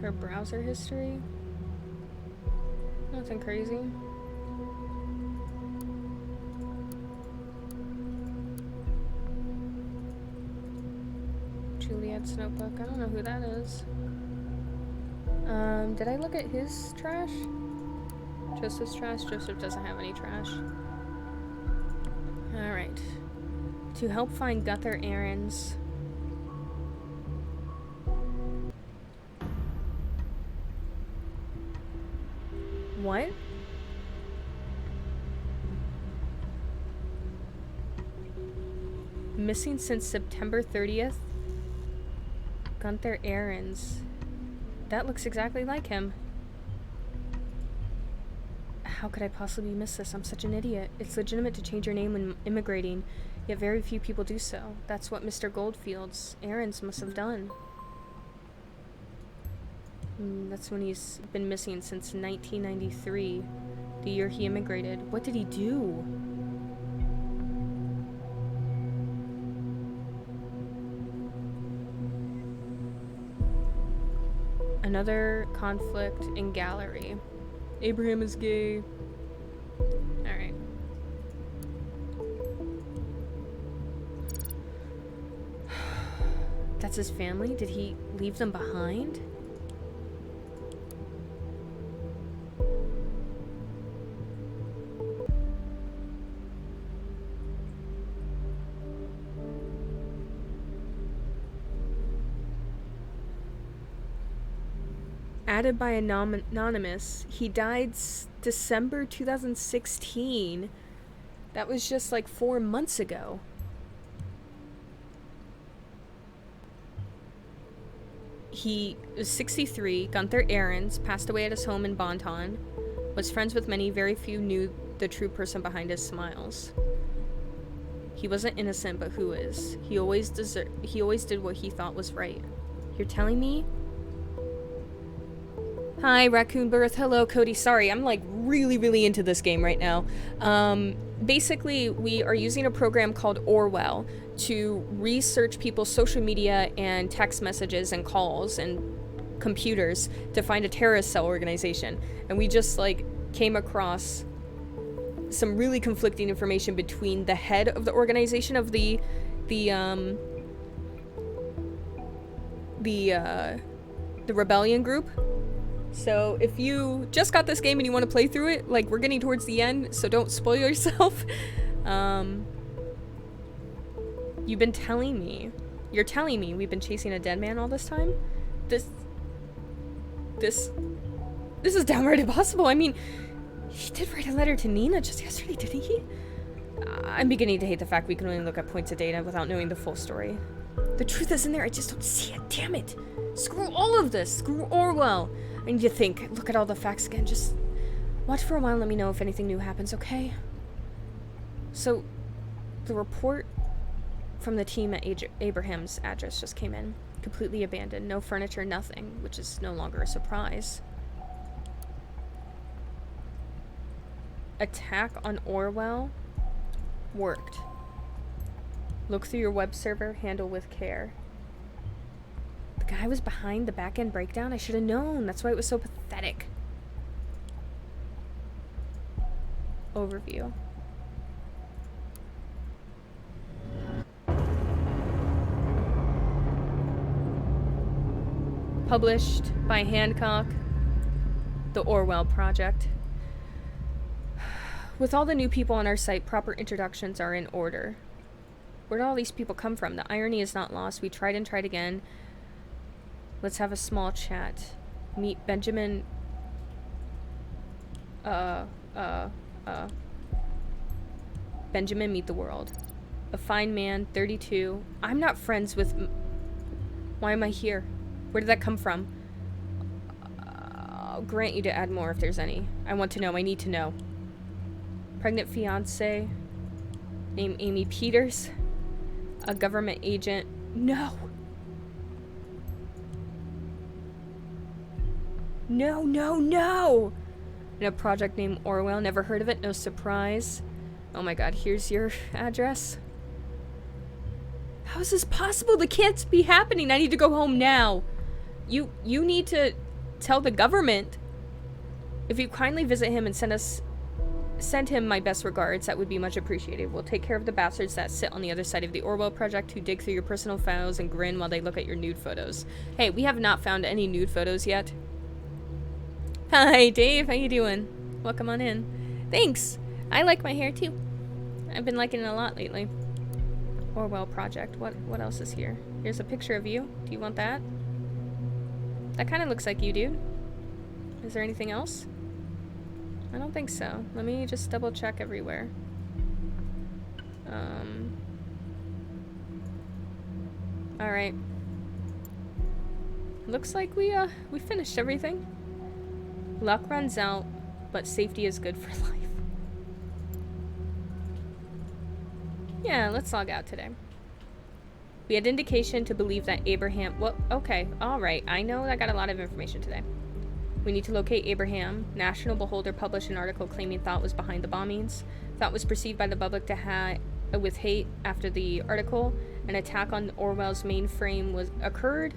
Her browser history. Nothing crazy. Juliet's notebook. I don't know who that is. Did I look at his trash? Joseph's trash? Joseph doesn't have any trash. Alright. To help find Gunther Ahrens. What? Missing since September 30th? Gunther Ahrens. That looks exactly like him. How could I possibly miss this? I'm such an idiot. It's legitimate to change your name when immigrating, yet very few people do so. That's what Mr. Goldfield's Ahrens must have done. That's when he's been missing since 1993, the year he immigrated. What did he do? Another conflict in gallery. Abraham is gay. Alright. That's his family? Did he leave them behind? Added by anonymous. He died December 2016. That was just like 4 months ago. He was 63. Gunther Ahrens passed away at his home in Bonton. Was friends with many. Very few knew the true person behind his smiles. He wasn't innocent, but who is? He always did what he thought was right. You're telling me? Hi, Raccoon Birth. Hello, Cody. Sorry, I'm like really into this game right now. Basically, we are using a program called Orwell to research people's social media and text messages and calls and computers to find a terrorist cell organization. And we just like came across some really conflicting information between the head of the organization of the rebellion group. So if you just got this game and you want to play through it, like, we're getting towards the end, so don't spoil yourself. You've been telling me. You're telling me we've been chasing a dead man all this time? This is downright impossible. I mean, he did write a letter to Nina just yesterday, didn't he? I'm beginning to hate the fact we can only look at points of data without knowing the full story. The truth is in there, I just don't see it, damn it. Screw all of this, screw Orwell. I need to think, look at all the facts again, just watch for a while and let me know if anything new happens, okay? So, the report from the team at Abraham's address just came in. Completely abandoned, no furniture, nothing, which is no longer a surprise. Attack on Orwell worked. Look through your web server, handle with care. The guy was behind the back-end breakdown? I should have known. That's why it was so pathetic. Overview. Published by Hancock, The Orwell Project. With all the new people on our site, proper introductions are in order. Where did all these people come from? The irony is not lost. We tried and tried again. Let's have a small chat. Meet Benjamin... Benjamin, meet the world. A fine man, 32. I'm not friends with... Why am I here? Where did that come from? I'll grant you to add more if there's any. I want to know. I need to know. Pregnant fiance. Name Amy Peters. A government agent. No. No, no, no! And a project named Orwell. Never heard of it. No surprise. Oh my god, here's your address. How is this possible? That can't be happening. I need to go home now. You need to tell the government. If you kindly visit him and send him my best regards, that would be much appreciated. We'll take care of the bastards that sit on the other side of the Orwell Project who dig through your personal files and grin while they look at your nude photos. Hey, we have not found any nude photos yet. Hi, Dave. How you doing? Welcome on in. Thanks. I like my hair too. I've been liking it a lot lately. Orwell project. What else is here? Here's a picture of you. Do you want that? That kind of looks like you, dude. Is there anything else? I don't think so. Let me just double check everywhere. Alright. Looks like we finished everything. Luck runs out, but safety is good for life. Yeah, let's log out today. We had indication to believe that Abraham... Well, okay, alright. I know I got a lot of information today. We need to locate Abraham. National Beholder published an article claiming Thought was behind the bombings. Thought was perceived by the public to with hate after the article. An attack on Orwell's mainframe occurred,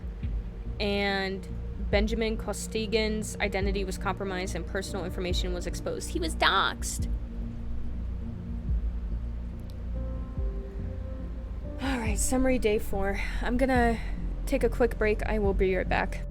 and Benjamin Costigan's identity was compromised and personal information was exposed. He was doxxed. Alright, summary day 4. I'm gonna take a quick break. I will be right back.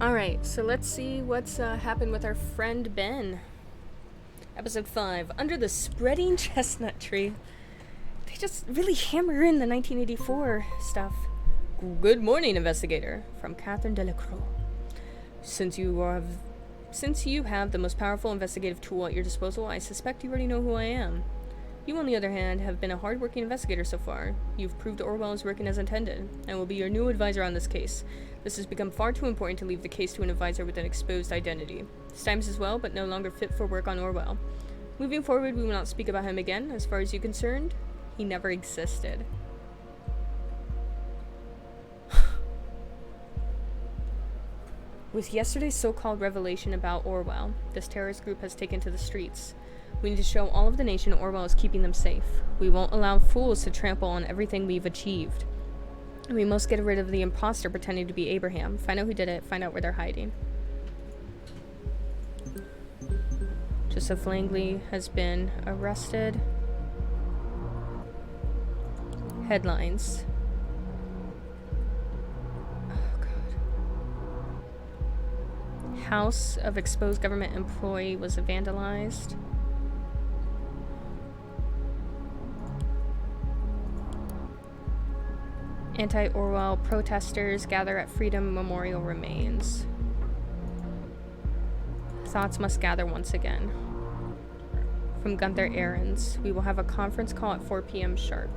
Alright, so let's see what's happened with our friend Ben. Episode 5, Under the Spreading Chestnut Tree. They just really hammer in the 1984 stuff. Good morning, investigator. From Catherine Delacroix. Since you have the most powerful investigative tool at your disposal, I suspect you already know who I am. You, on the other hand, have been a hard-working investigator so far. You've proved Orwell is working as intended. I will be your new advisor on this case. This has become far too important to leave the case to an advisor with an exposed identity. Stimes as well, but no longer fit for work on Orwell. Moving forward, we will not speak about him again. As far as you're concerned, he never existed. With yesterday's so-called revelation about Orwell, this terrorist group has taken to the streets. We need to show all of the nation Orwell is keeping them safe. We won't allow fools to trample on everything we've achieved. We must get rid of the imposter pretending to be Abraham. Find out who did it, find out where they're hiding. Joseph Langley has been arrested. Headlines. Oh, God. House of exposed government employee was vandalized. Anti-Orwell protesters gather at Freedom Memorial remains. Thoughts must gather once again. From Gunther Ahrens, we will have a conference call at 4 p.m. sharp.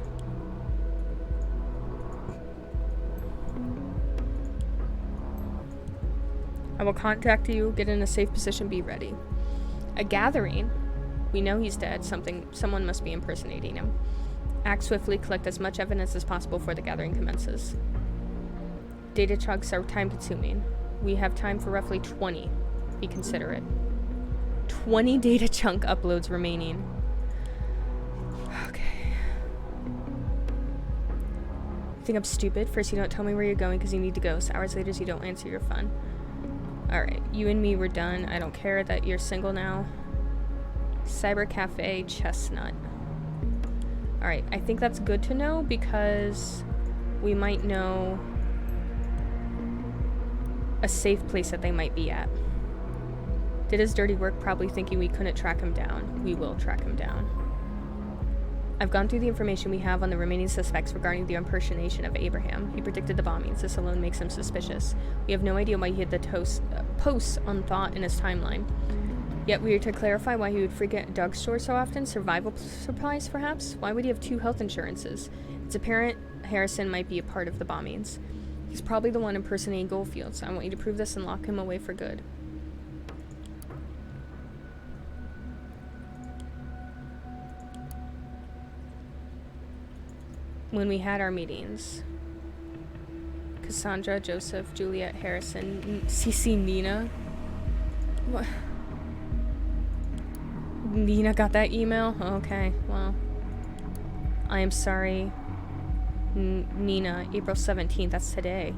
I will contact you, get in a safe position, be ready. A gathering. We know he's dead. Someone must be impersonating him. Act swiftly, collect as much evidence as possible before the gathering commences. Data chunks are time-consuming. We have time for roughly 20. Be considerate. 20 data chunk uploads remaining. Okay. You think I'm stupid? First you don't tell me where you're going because you need to go, so hours later you don't answer your phone. Alright, you and me were done. I don't care that you're single now. Cyber Cafe Chestnut. Alright, I think that's good to know because we might know a safe place that they might be at. Did his dirty work, probably thinking we couldn't track him down. We will track him down. I've gone through the information we have on the remaining suspects regarding the impersonation of Abraham. He predicted the bombings. This alone makes him suspicious. We have no idea why he hid the posts on thought in his timeline. Yet we are to clarify why he would frequent a drugstore so often. Survival supplies, perhaps? Why would he have 2 health insurances? It's apparent Harrison might be a part of the bombings. He's probably the one impersonating Goldfields. I want you to prove this and lock him away for good. When we had our meetings, Cassandra, Joseph, Juliet, Harrison, CC Nina. What? Nina got that email? Okay, well. I am sorry. Nina, April 17th, that's today.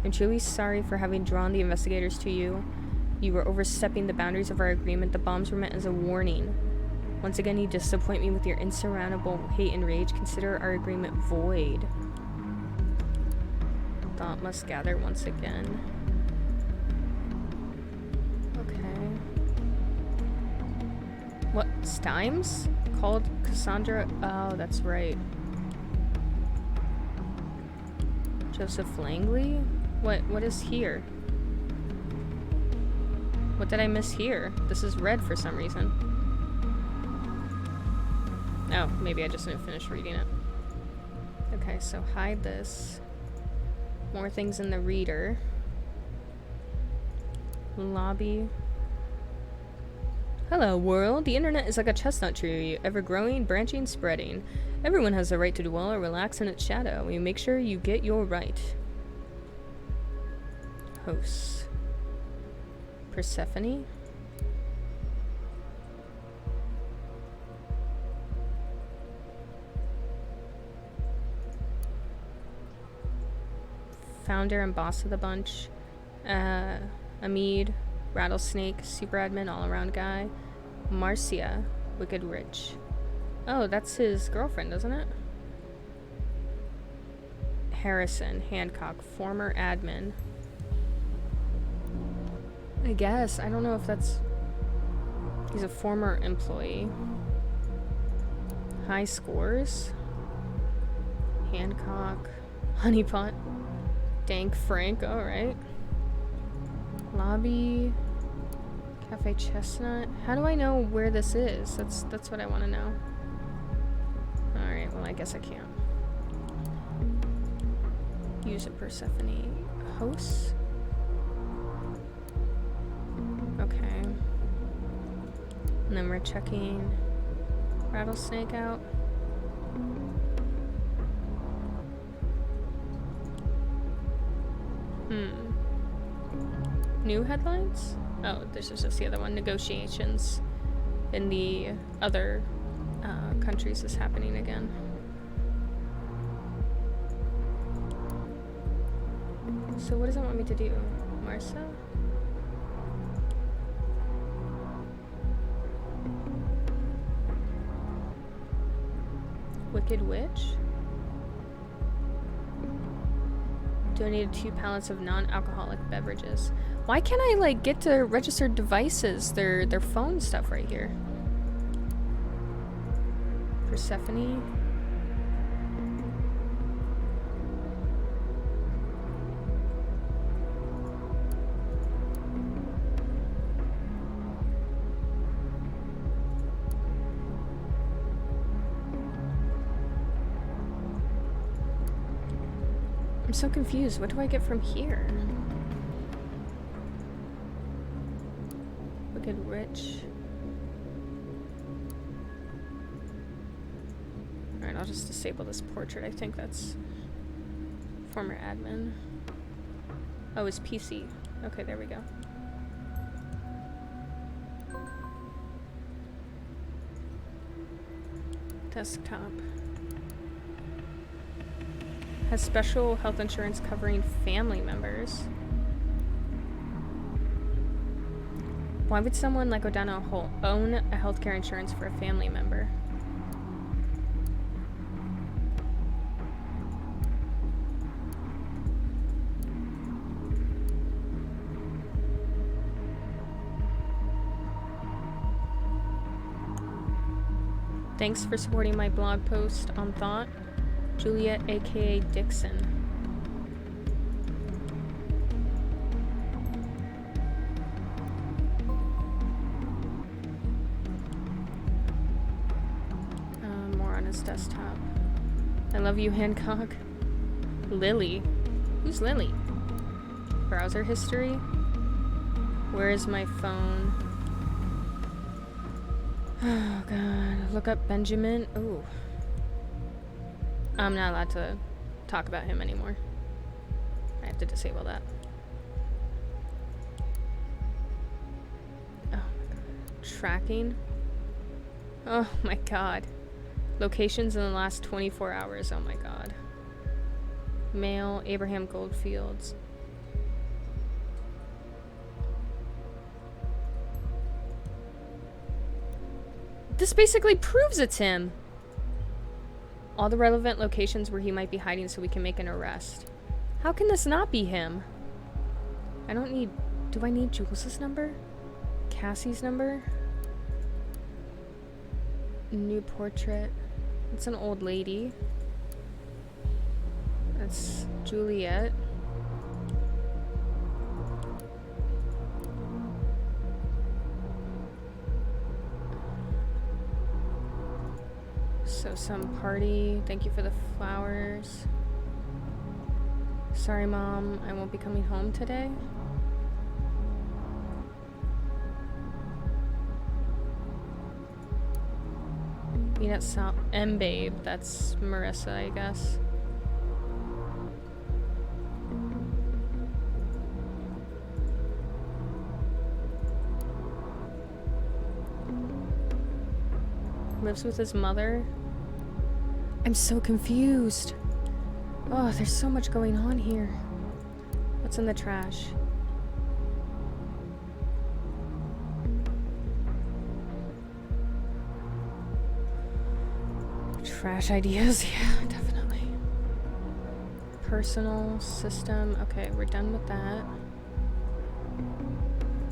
I'm truly sorry for having drawn the investigators to you. You were overstepping the boundaries of our agreement. The bombs were meant as a warning. Once again, you disappoint me with your insurmountable hate and rage. Consider our agreement void. Thought must gather once again. Okay. What? Stimes? Called Cassandra? Oh, that's right. Joseph Langley? What is here? What did I miss here? This is red for some reason. Oh, maybe I just didn't finish reading it. Okay, so hide this. More things in the reader. Lobby. Hello, world. The internet is like a chestnut tree, ever growing, branching, spreading. Everyone has the right to dwell or relax in its shadow. We make sure you get your right. Hosts. Persephone? Founder and boss of the bunch. Amid, Rattlesnake, super admin, all-around guy. Marcia, Wicked Rich. Oh, that's his girlfriend, isn't it? Harrison, Hancock, former admin. I guess. I don't know if that's... He's a former employee. High scores. Hancock. Honeypot. Dank Frank, alright. Lobby. Cafe Chestnut. How do I know where this is? That's what I want to know. Alright, well I guess I can't. Use a Persephone. Host? Okay. And then we're checking Rattlesnake out. New headlines? Oh, this is just the other one. Negotiations in the other countries is happening again. So what does it want me to do? Marsa? Wicked Witch? Donated 2 pallets of non-alcoholic beverages. Why can't I, like, get to registered devices, their phone stuff right here? Persephone? I'm so confused. What do I get from here? Wicked Witch. Alright, I'll just disable this portrait. I think that's former admin. Oh, it's PC. Okay, there we go. Desktop. Has special health insurance covering family members. Why would someone like O'Donnell own a healthcare insurance for a family member? Thanks for supporting my blog post on Thought. Juliet, aka Dixon. More on his desktop. I love you, Hancock. Lily. Who's Lily? Browser history. Where is my phone? Oh god. Look up Benjamin. Ooh. I'm not allowed to talk about him anymore. I have to disable that. Oh my god. Tracking. Oh my god. Locations in the last 24 hours. Oh my god. Mail, Abraham Goldfields. This basically proves it's him. All the relevant locations where he might be hiding so we can make an arrest. How can this not be him? I don't need... Do I need Jules' number? Cassie's number? New portrait. It's an old lady. That's Juliet. So some party. Thank you for the flowers. Sorry, Mom. I won't be coming home today. Meet at South M Babe. That's Marissa, I guess. Lives with his mother. I'm so confused. Oh, there's so much going on here. What's in the trash? Trash ideas, yeah, definitely. Personal system. Okay, we're done with that.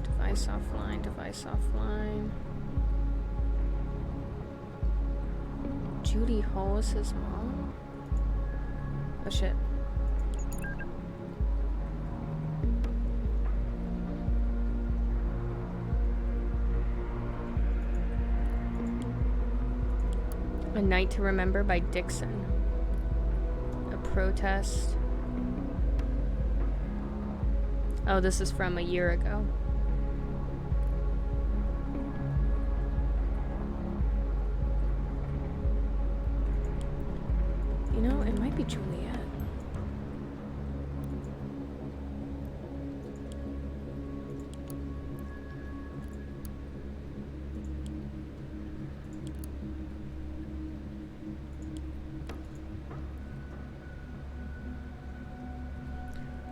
Device offline, device offline. Judy Hall is his mom? Oh shit. A Night to Remember by Dixon. A protest. Oh, this is from a year ago. You know, it might be Juliet.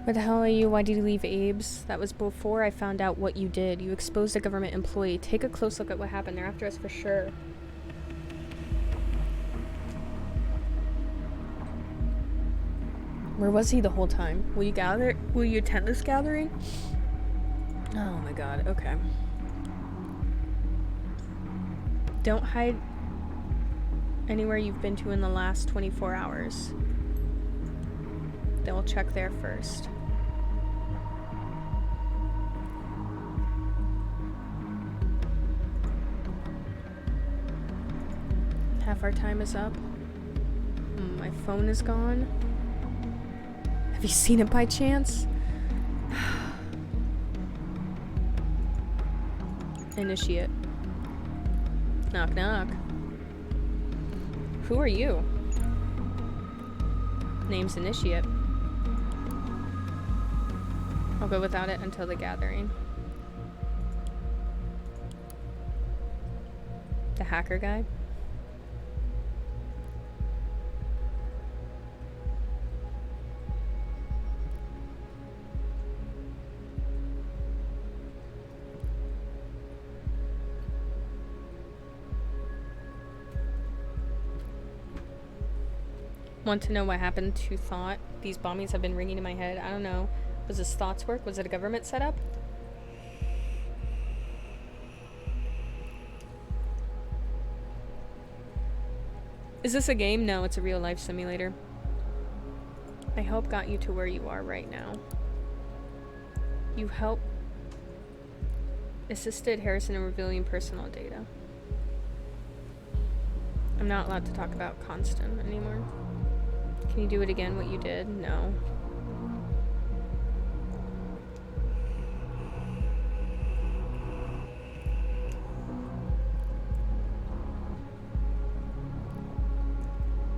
Where the hell are you? Why did you leave Abe's? That was before I found out what you did. You exposed a government employee. Take a close look at what happened. They're after us for sure. Where was he the whole time? Will you attend this gathering? Oh my god, okay. Don't hide anywhere you've been to in the last 24 hours. Then we'll check there first. Half our time is up. My phone is gone. Have you seen it by chance? Initiate. Knock knock. Who are you? Name's Initiate. I'll go without it until the gathering. The hacker guy? Want to know what happened to Thought? These bombings have been ringing in my head. I don't know. Was this Thought's work? Was it a government setup? Is this a game? No, it's a real life simulator. I help got you to where you are right now. You help assisted Harrison in revealing personal data. I'm not allowed to talk about Constant anymore. Can you do it again, what you did? No.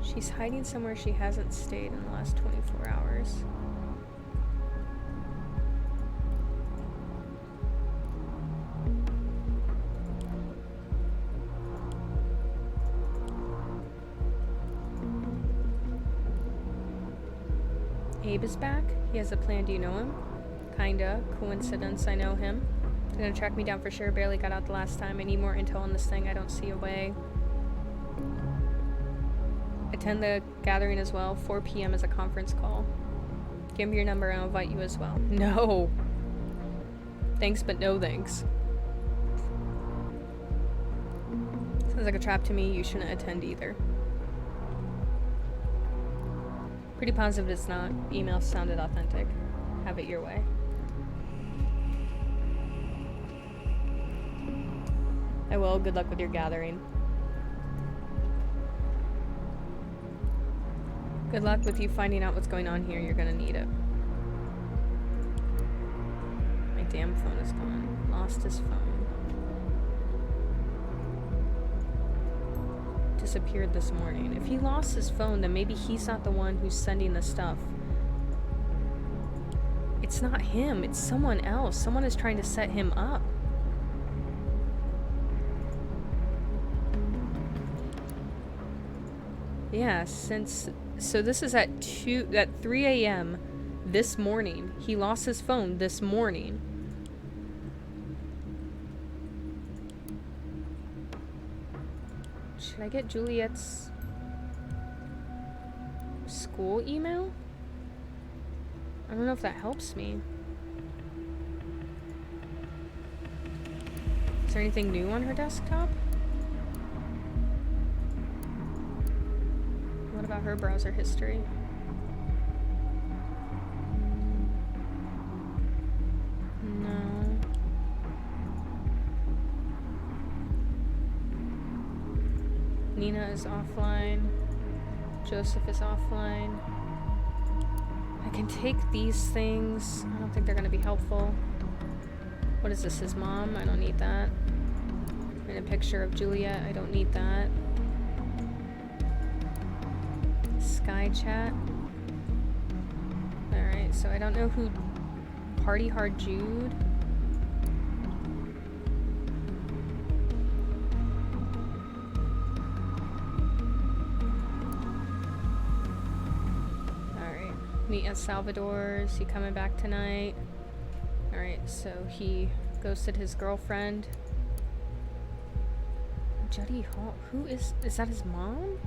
She's hiding somewhere she hasn't stayed in the last 24 hours. Abe is back? He has a plan, do you know him? Kinda. Coincidence, I know him. They're gonna track me down for sure, barely got out the last time. I need more intel on this thing, I don't see a way. Attend the gathering as well. 4 p.m. is a conference call. Give me your number and I'll invite you as well. No. Thanks, but no thanks. Sounds like a trap to me. You shouldn't attend either. Pretty positive it's not. Email sounded authentic. Have it your way. I will. Good luck with your gathering. Good luck with you finding out what's going on here. You're gonna need it. My damn phone is gone. Lost his phone. Disappeared this morning. If he lost his phone, then maybe he's not the one who's sending the stuff. It's not him. It's someone else. Someone is trying to set him up. Yeah, so this is at 3 a.m. this morning. He lost his phone this morning. Should I get Juliet's school email? I don't know if that helps me. Is there anything new on her desktop? What about her browser history? No. Nina is offline. Joseph is offline. I can take these things. I don't think they're gonna be helpful. What is this, his mom? I don't need that. And a picture of Juliet. I don't need that. Sky chat. Alright, so I don't know who... Party Hard Jude? Alright. Meet at Salvador's. He coming back tonight? Alright, so he ghosted his girlfriend. Judy Hall. Who is that his mom?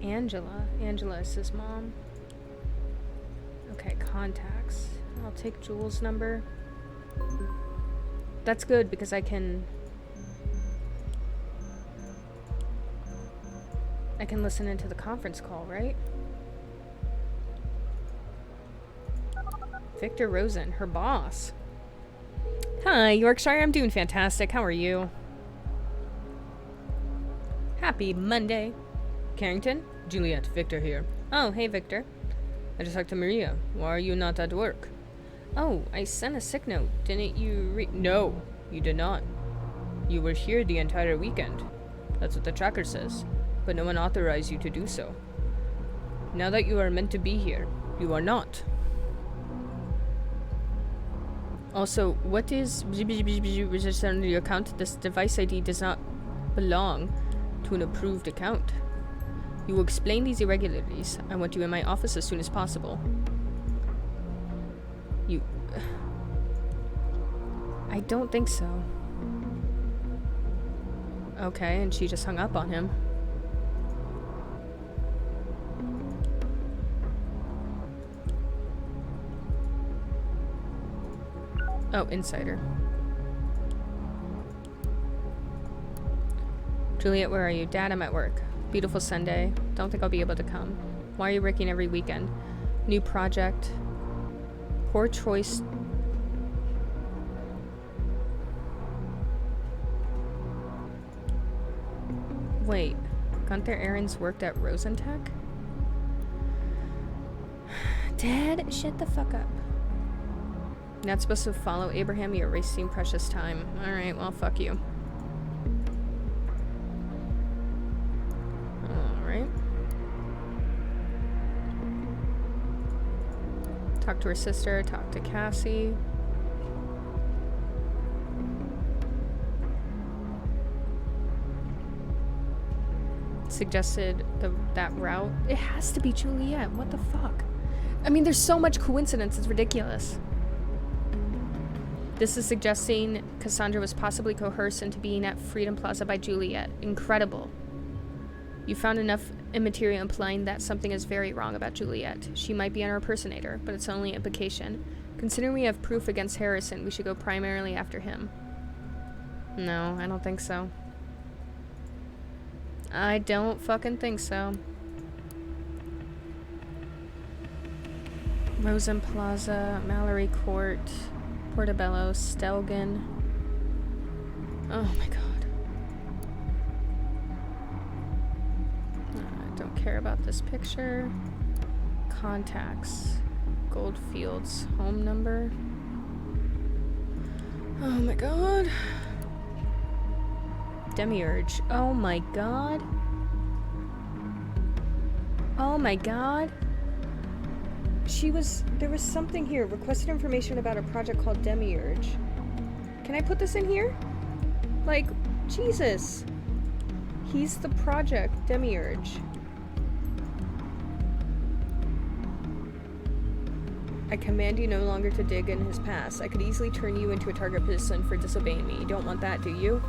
Angela. Angela is his mom. Okay, contacts. I'll take Jules' number. That's good because I can listen into the conference call, right? Victor Rosen, her boss. Hi, Yorkshire. I'm doing fantastic. How are you? Happy Monday. Carrington? Juliet, Victor here. Oh, hey, Victor. I just talked to Maria. Why are you not at work? Oh, I sent a sick note. Didn't you No, you did not. You were here the entire weekend. That's what the tracker says. But no one authorized you to do so. Now that you are meant to be here, you are not. Also, what is registered under your account? This device ID does not belong to an approved account. You will explain these irregularities. I want you in my office as soon as possible. You... I don't think so. Okay, and she just hung up on him. Oh, insider. Juliet, where are you? Dad, I'm at work. Beautiful Sunday. Don't think I'll be able to come. Why are you working every weekend? New project. Poor choice. Wait. Gunther Ahrens worked at Rosentech? Dad, shut the fuck up. Not supposed to follow Abraham. You're wasting precious time. Alright, well, fuck you. Alright. Talk to her sister. Talk to Cassie. Suggested that route. It has to be Juliet. What the fuck? I mean, there's so much coincidence. It's ridiculous. This is suggesting Cassandra was possibly coerced into being at Freedom Plaza by Juliet. Incredible. You found enough immaterial implying that something is very wrong about Juliet. She might be an impersonator, but it's only implication. Considering we have proof against Harrison, we should go primarily after him. No, I don't think so. I don't fucking think so. Rosen Plaza, Mallory Court, Portobello, Stelgan. Oh my god. I don't care about this picture. Contacts. Goldfield's home number. Oh my god. Demiurge. Oh my god. Oh my god. There was something here. Requested information about a project called Demiurge. Can I put this in here? Like, Jesus. He's the project, Demiurge. I command you no longer to dig in his past. I could easily turn you into a target person for disobeying me. You don't want that, do you?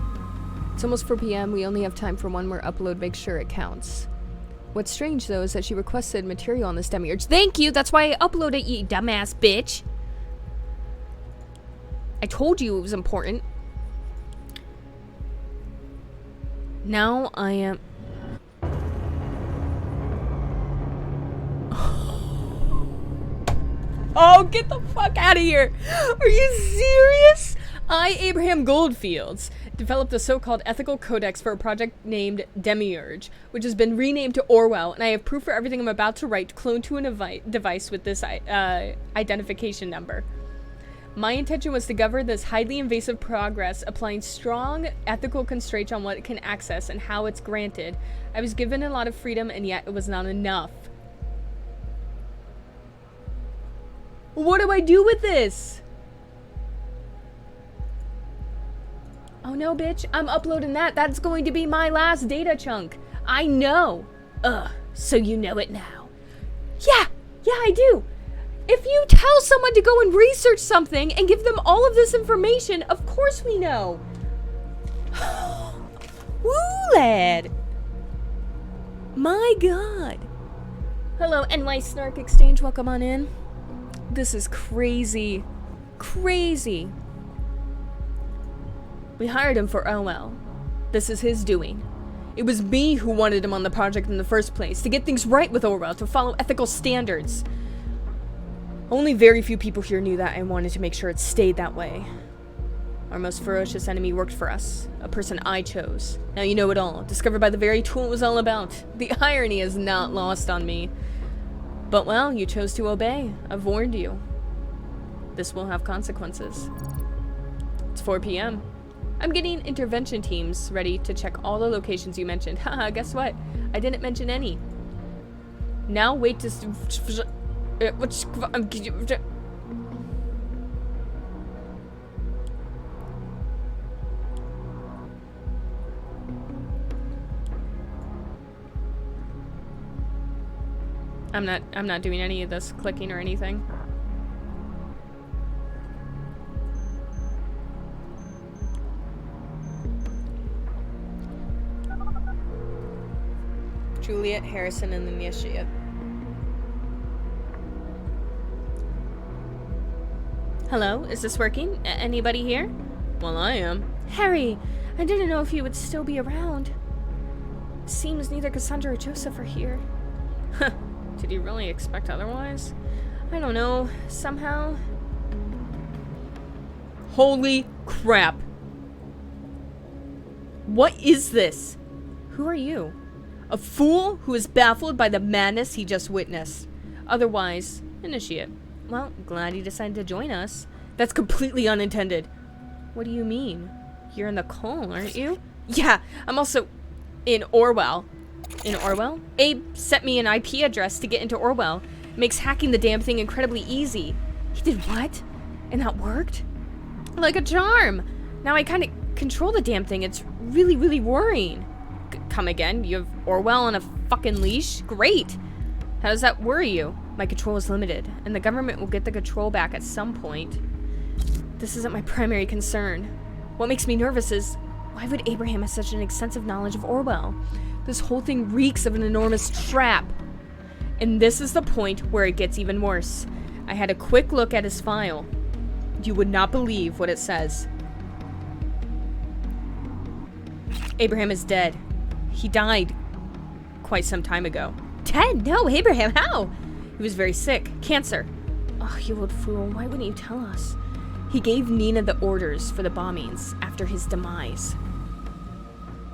It's almost 4 p.m. We only have time for one more upload. Make sure it counts. What's strange, though, is that she requested material on this Demiurge. Thank you! That's why I uploaded, you dumbass bitch! I told you it was important. Now I am... Oh, get the fuck out of here! Are you serious? I, Abraham Goldfields, developed a so-called ethical codex for a project named Demiurge, which has been renamed to Orwell, and I have proof for everything I'm about to write cloned to a device with this identification number. My intention was to govern this highly invasive progress, applying strong ethical constraints on what it can access and how it's granted. I was given a lot of freedom, and yet it was not enough. What do I do with this? Oh no, bitch, I'm uploading that. That's going to be my last data chunk. I know. Ugh, so you know it now. Yeah, I do. If you tell someone to go and research something and give them all of this information, of course we know. Woo, lad. My God. Hello, NY Snark Exchange. Welcome on in. This is crazy. Crazy. We hired him for Orwell. This is his doing. It was me who wanted him on the project in the first place, to get things right with Orwell, to follow ethical standards. Only very few people here knew that, and wanted to make sure it stayed that way. Our most ferocious enemy worked for us, a person I chose. Now you know it all, discovered by the very tool it was all about. The irony is not lost on me. But well, you chose to obey. I've warned you. This will have consequences. It's 4 p.m. I'm getting intervention teams ready to check all the locations you mentioned. Haha, guess what? I didn't mention any. Now wait to... I'm not doing any of this clicking or anything. Juliet, Harrison, and then Yeshia. Hello, is this working? Anybody here? Well, I am. Harry, I didn't know if you would still be around. Seems neither Cassandra or Joseph are here. Huh, did you really expect otherwise? I don't know, somehow... Holy crap! What is this? Who are you? A fool who is baffled by the madness he just witnessed. Otherwise, initiate. Well, glad he decided to join us. That's completely unintended. What do you mean? You're in the call, aren't you? Yeah, I'm also in Orwell. In Orwell? Abe sent me an IP address to get into Orwell. Makes hacking the damn thing incredibly easy. He did what? And that worked? Like a charm. Now I kind of control the damn thing. It's really, really worrying. Come again? You have Orwell on a fucking leash? Great! How does that worry you? My control is limited, and the government will get the control back at some point. This isn't my primary concern. What makes me nervous is, why would Abraham have such an extensive knowledge of Orwell? This whole thing reeks of an enormous trap. And this is the point where it gets even worse. I had a quick look at his file. You would not believe what it says. Abraham is dead. He died quite some time ago. Dead? No, Abraham, how? He was very sick. Cancer. Oh, you old fool. Why wouldn't you tell us? He gave Nina the orders for the bombings after his demise.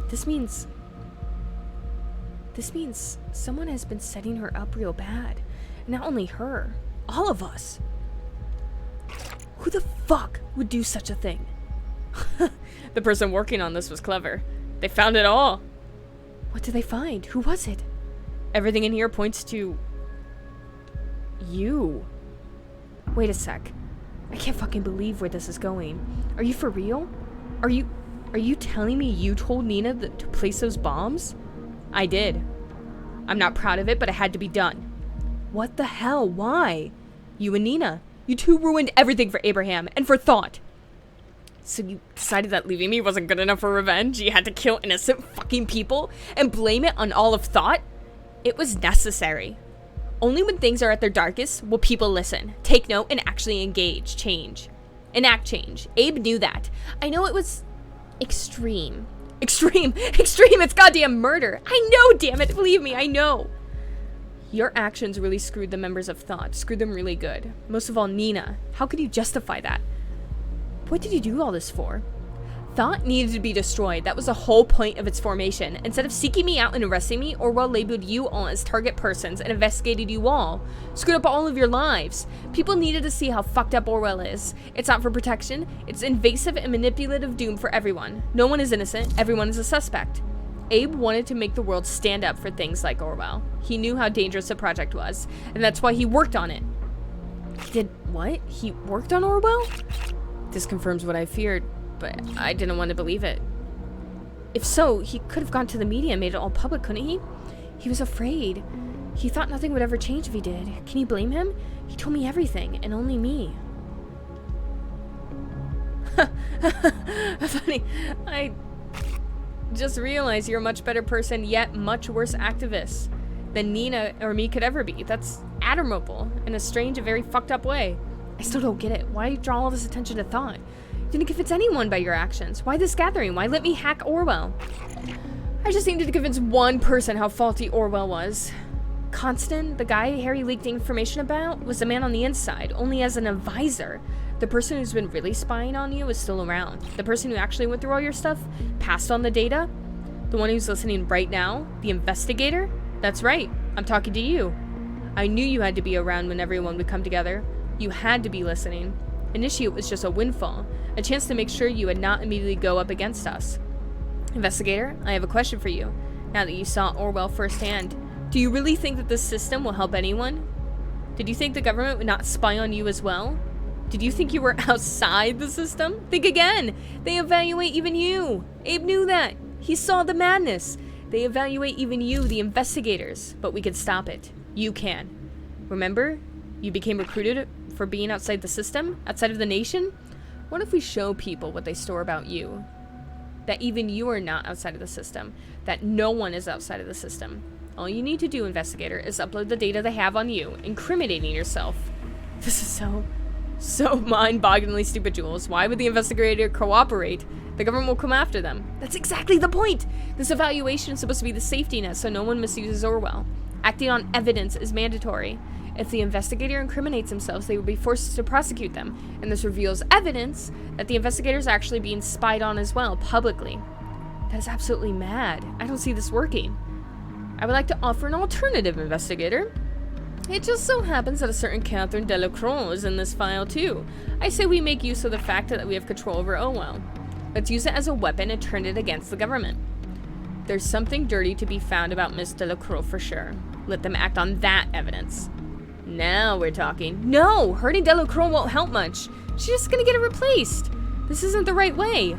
This means someone has been setting her up real bad. Not only her, all of us. Who the fuck would do such a thing? The person working on this was clever. They found it all. What did they find? Who was it? Everything in here points to... you. Wait a sec. I can't fucking believe where this is going. Are you for real? Are you telling me you told Nina to place those bombs? I did. I'm not proud of it, but it had to be done. What the hell? Why? You and Nina. You two ruined everything for Abraham and for Thought. So you decided that leaving me wasn't good enough for revenge? You had to kill innocent fucking people and blame it on all of Thought? It was necessary. Only when things are at their darkest will people listen, take note, and actually engage, change. Enact change. Abe knew that. I know it was extreme. Extreme! Extreme! It's goddamn murder! I know, damn it! Believe me, I know! Your actions really screwed the members of Thought. Screwed them really good. Most of all, Nina. How could you justify that? What did you do all this for? Thought needed to be destroyed. That was the whole point of its formation. Instead of seeking me out and arresting me, Orwell labeled you all as target persons and investigated you all. Screwed up all of your lives. People needed to see how fucked up Orwell is. It's not for protection. It's invasive and manipulative doom for everyone. No one is innocent. Everyone is a suspect. Abe wanted to make the world stand up for things like Orwell. He knew how dangerous the project was, and that's why he worked on it. Did what? He worked on Orwell? This confirms what I feared, but I didn't want to believe it. If so, he could have gone to the media and made it all public, couldn't he? He was afraid. He thought nothing would ever change if he did. Can you blame him? He told me everything, and only me. Funny. I just realized you're a much better person, yet much worse activist than Nina or me could ever be. That's admirable in a strange and very fucked up way. I still don't get it. Why draw all this attention to thought? You didn't convince anyone by your actions. Why this gathering? Why let me hack Orwell? I just needed to convince one person how faulty Orwell was. Constant, the guy Harry leaked information about, was the man on the inside, only as an advisor. The person who's been really spying on you is still around. The person who actually went through all your stuff, passed on the data, the one who's listening right now, the investigator? That's right, I'm talking to you. I knew you had to be around when everyone would come together. You had to be listening. Initiate was just a windfall, a chance to make sure you would not immediately go up against us. Investigator, I have a question for you. Now that you saw Orwell firsthand, do you really think that this system will help anyone? Did you think the government would not spy on you as well? Did you think you were outside the system? Think again. They evaluate even you. Abe knew that. He saw the madness. They evaluate even you, the investigators. But we can stop it. You can. Remember? You became recruited for being outside the system? Outside of the nation? What if we show people what they store about you? That even you are not outside of the system. That no one is outside of the system. All you need to do, investigator, is upload the data they have on you, incriminating yourself. This is so mind-bogglingly stupid, Jules. Why would the investigator cooperate? The government will come after them. That's exactly the point! This evaluation is supposed to be the safety net so no one misuses Orwell. Acting on evidence is mandatory. If the investigator incriminates themselves, they will be forced to prosecute them, and this reveals evidence that the investigator is actually being spied on as well, publicly. That is absolutely mad. I don't see this working. I would like to offer an alternative, investigator. It just so happens that a certain Catherine Delacroix is in this file too. I say we make use of the fact that we have control over Orwell. Let's use it as a weapon and turn it against the government. There's something dirty to be found about Miss Delacroix for sure. Let them act on that evidence. Now we're talking. No! Hurting Delacroix won't help much. She's just gonna get it replaced. This isn't the right way.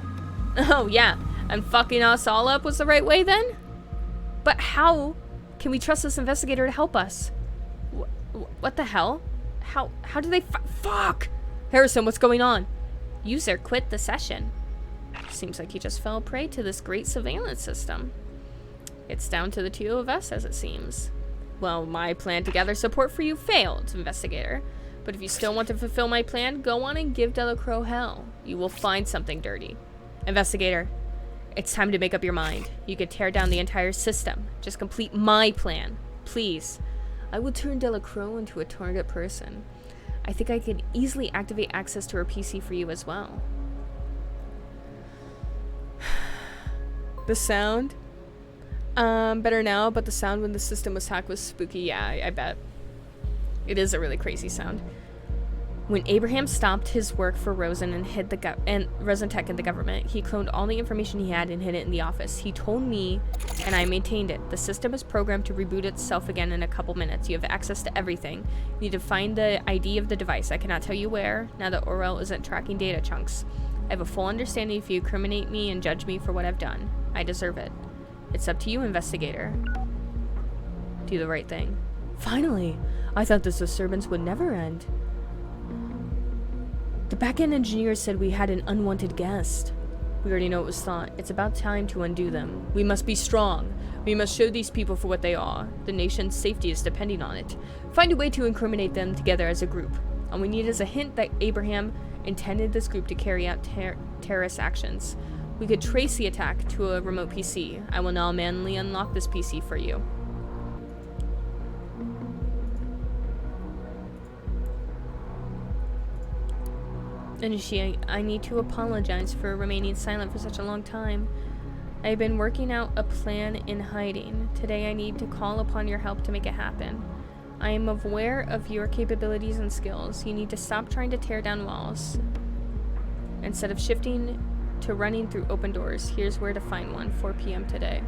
Oh yeah, and fucking us all up was the right way then? But how can we trust this investigator to help us? What the hell? How do they fuck? Harrison, what's going on? User quit the session. Seems like he just fell prey to this great surveillance system. It's down to the two of us, as it seems. Well, my plan to gather support for you failed, investigator. But if you still want to fulfill my plan, go on and give Delacroix hell. You will find something dirty. Investigator, it's time to make up your mind. You could tear down the entire system. Just complete my plan. Please. I will turn Delacroix into a target person. I think I can easily activate access to her PC for you as well. The sound? Better now, but the sound when the system was hacked was spooky. Yeah, I bet. It is a really crazy sound. When Abraham stopped his work for Rosen and hid Rosentech and the government, he cloned all the information he had and hid it in the office. He told me, and I maintained it. The system is programmed to reboot itself again in a couple minutes. You have access to everything. You need to find the ID of the device. I cannot tell you where, now that Orwell isn't tracking data chunks. I have a full understanding if you incriminate me and judge me for what I've done. I deserve it. It's up to you, investigator. Do the right thing. Finally! I thought this disturbance would never end. The back-end engineer said we had an unwanted guest. We already know it was thought. It's about time to undo them. We must be strong. We must show these people for what they are. The nation's safety is depending on it. Find a way to incriminate them together as a group. All we need is a hint that Abraham intended this group to carry out terrorist actions. We could trace the attack to a remote PC. I will now manually unlock this PC for you. And I need to apologize for remaining silent for such a long time. I have been working out a plan in hiding. Today I need to call upon your help to make it happen. I am aware of your capabilities and skills. You need to stop trying to tear down walls. Instead of shifting to running through open doors, here's where to find one, 4 p.m. today.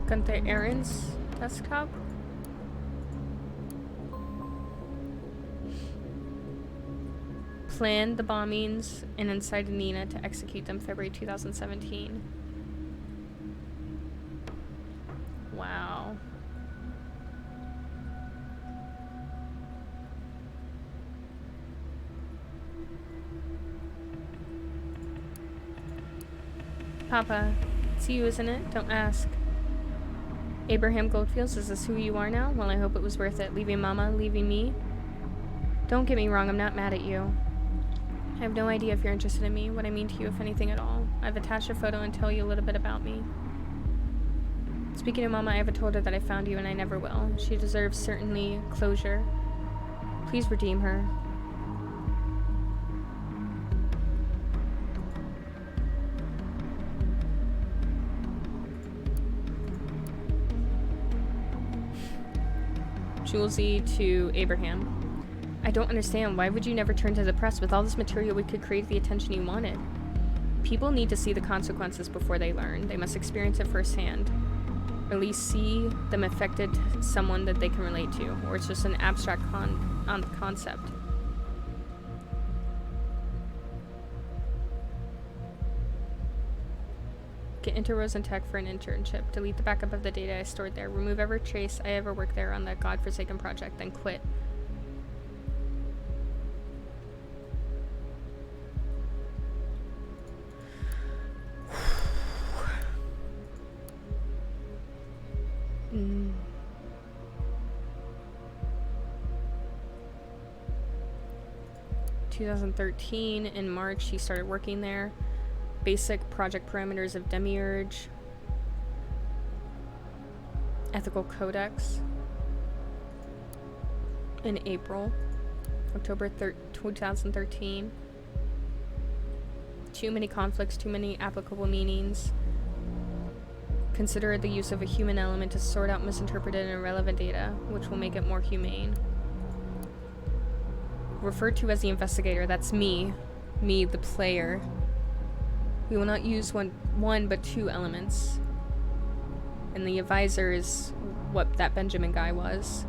Gunther Aaron's desktop. Planned the bombings and incited Nina to execute them February 2017. Wow. Papa, it's you, isn't it? Don't ask. Abraham Goldfields, is this who you are now? Well, I hope it was worth it. Leaving Mama, leaving me. Don't get me wrong, I'm not mad at you. I have no idea if you're interested in me, what I mean to you, if anything at all. I've attached a photo and tell you a little bit about me. Speaking of Mama, I haven't told her that I found you and I never will. She deserves certainly closure. Please redeem her. Julesy to Abraham. I don't understand. Why would you never turn to the press? With all this material, we could create the attention you wanted. People need to see the consequences before they learn. They must experience it firsthand. Or at least see them affected someone that they can relate to. Or it's just an abstract concept. Get into Rosentech for an internship. Delete the backup of the data I stored there. Remove every trace I ever worked there on that godforsaken project. Then quit. Mm. 2013, in March, she started working there. Basic project parameters of Demiurge. Ethical Codex. In April. October 2013. Too many conflicts, too many applicable meanings. Consider the use of a human element to sort out misinterpreted and irrelevant data, which will make it more humane. Referred to as the investigator, that's me. Me, the player. We will not use one but two elements. And the advisor is what that Benjamin guy was.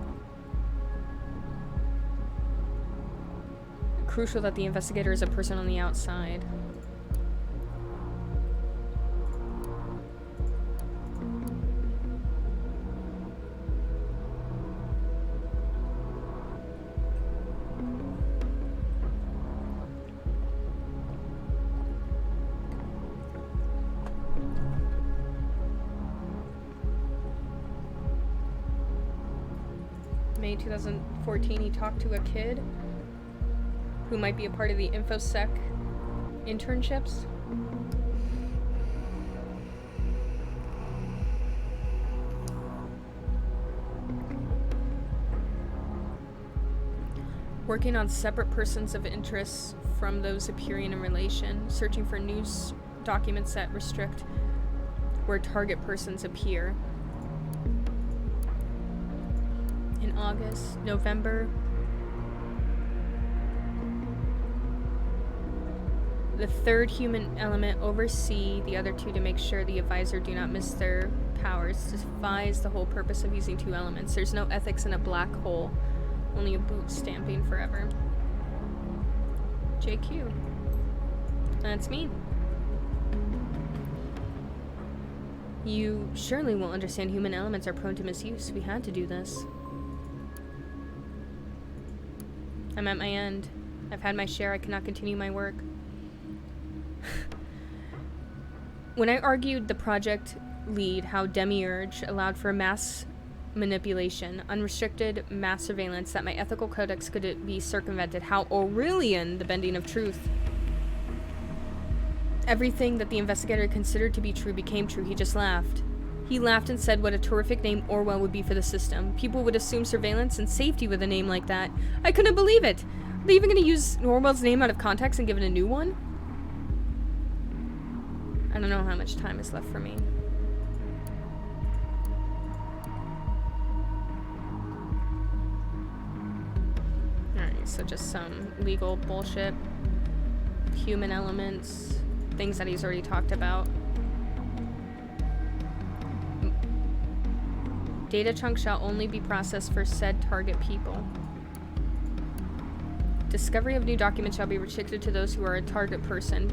Crucial that the investigator is a person on the outside. May 2014, he talked to a kid who might be a part of the InfoSec internships. Working on separate persons of interest from those appearing in relation, searching for news documents that restrict where target persons appear. In August, November, the third human element oversee the other two to make sure the advisor do not miss their powers. Defies the whole purpose of using two elements. There's no ethics in a black hole, only a boot stamping forever. JQ. That's me. You surely will understand human elements are prone to misuse. We had to do this. I'm at my end. I've had my share. I cannot continue my work. When I argued the project lead how Demiurge allowed for mass manipulation, unrestricted mass surveillance, that my ethical codex could be circumvented. How Orwellian, the bending of truth. Everything that the investigator considered to be true became true. He just laughed. He laughed and said what a terrific name Orwell would be for the system. People would assume surveillance and safety with a name like that. I couldn't believe it. Are they even going to use Orwell's name out of context and give it a new one? I don't know how much time is left for me. Alright, so just some legal bullshit. Human elements. Things that he's already talked about. Data chunks shall only be processed for said target people. Discovery of new documents shall be restricted to those who are a target person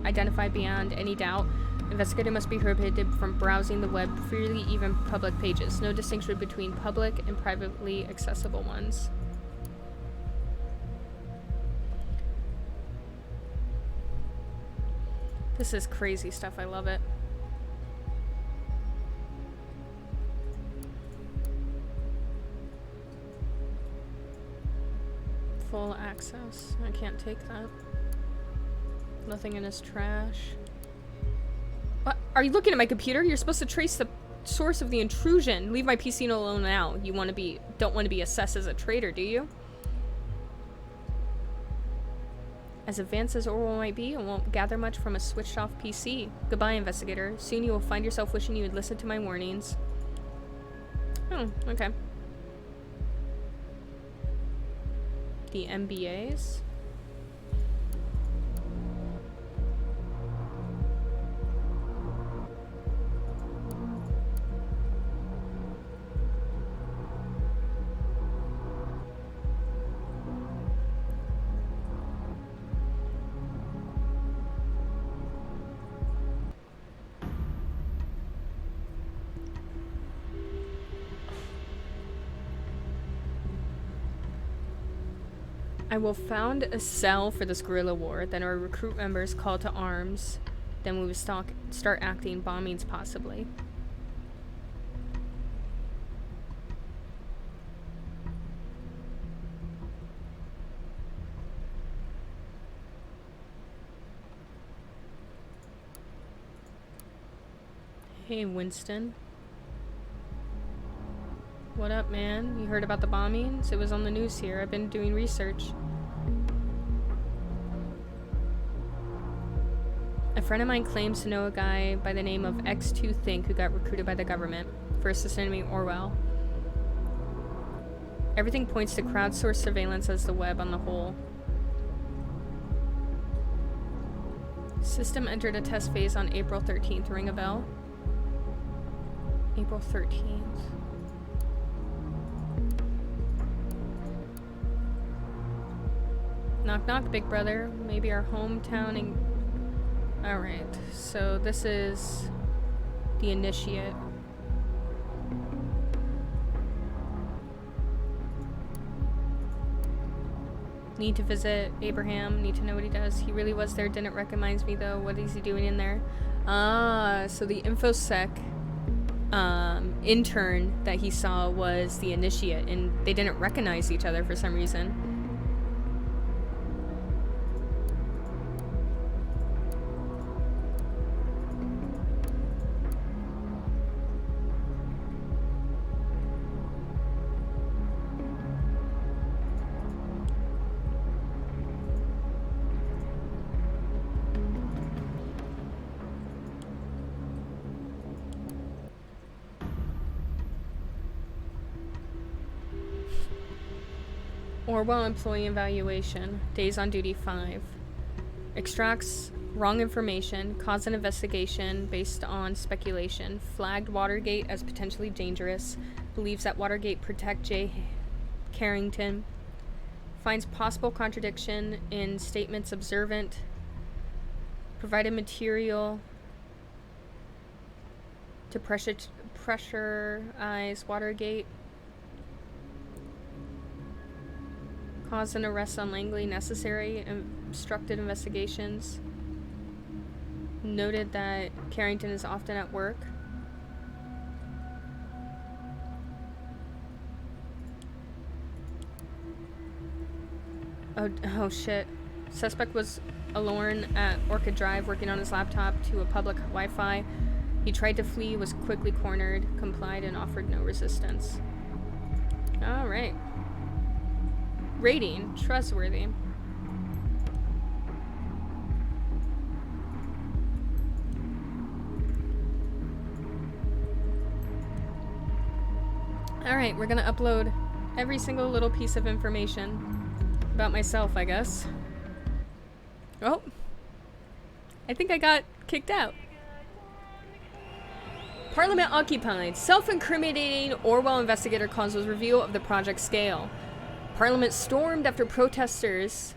identified beyond any doubt. Investigator must be prohibited from browsing the web freely, even public pages. No distinction between public and privately accessible ones. This is crazy stuff. I love it. Full access. I can't take that. Nothing in his trash. What? Are you looking at my computer? You're supposed to trace the source of the intrusion. Leave my PC alone now. You don't want to be assessed as a traitor, do you? As advanced as Orwell might be, it won't gather much from a switched-off PC. Goodbye, investigator. Soon you will find yourself wishing you had listened to my warnings. Oh, okay. The MBAs? I will found a cell for this guerrilla war, then our recruit members call to arms, then we will start acting bombings possibly. Hey, Winston. What up, man? You heard about the bombings? It was on the news here. I've been doing research. A friend of mine claims to know a guy by the name of X2 Think who got recruited by the government for assassinating Orwell. Everything points to crowdsourced surveillance as the web on the whole. System entered a test phase on April 13th. Ring a bell? April 13th. Knock knock, big brother. Maybe our hometown and... Alright, so this is the initiate. Need to visit Abraham, need to know what he does. He really was there, didn't recognize me though. What is he doing in there? Ah, so the InfoSec intern that he saw was the initiate, and they didn't recognize each other for some reason. Orwell employee evaluation. Days on duty 5. Extracts wrong information. Cause an investigation based on speculation. Flagged Watergate as potentially dangerous. Believes that Watergate protect J. Carrington. Finds possible contradiction in statements observant. Provided material to pressurize Watergate. Cause an arrest on Langley necessary. Obstructed investigations. Noted that Carrington is often at work. Oh shit. Suspect was alone at Orchid Drive working on his laptop to a public Wi-Fi. He tried to flee, was quickly cornered, complied, and offered no resistance. Alright. Rating. Trustworthy. Alright, we're gonna upload every single little piece of information about myself, I guess. Oh. I think I got kicked out. Parliament occupied. Self-incriminating Orwell investigator causes review of the project scale. Parliament stormed after protesters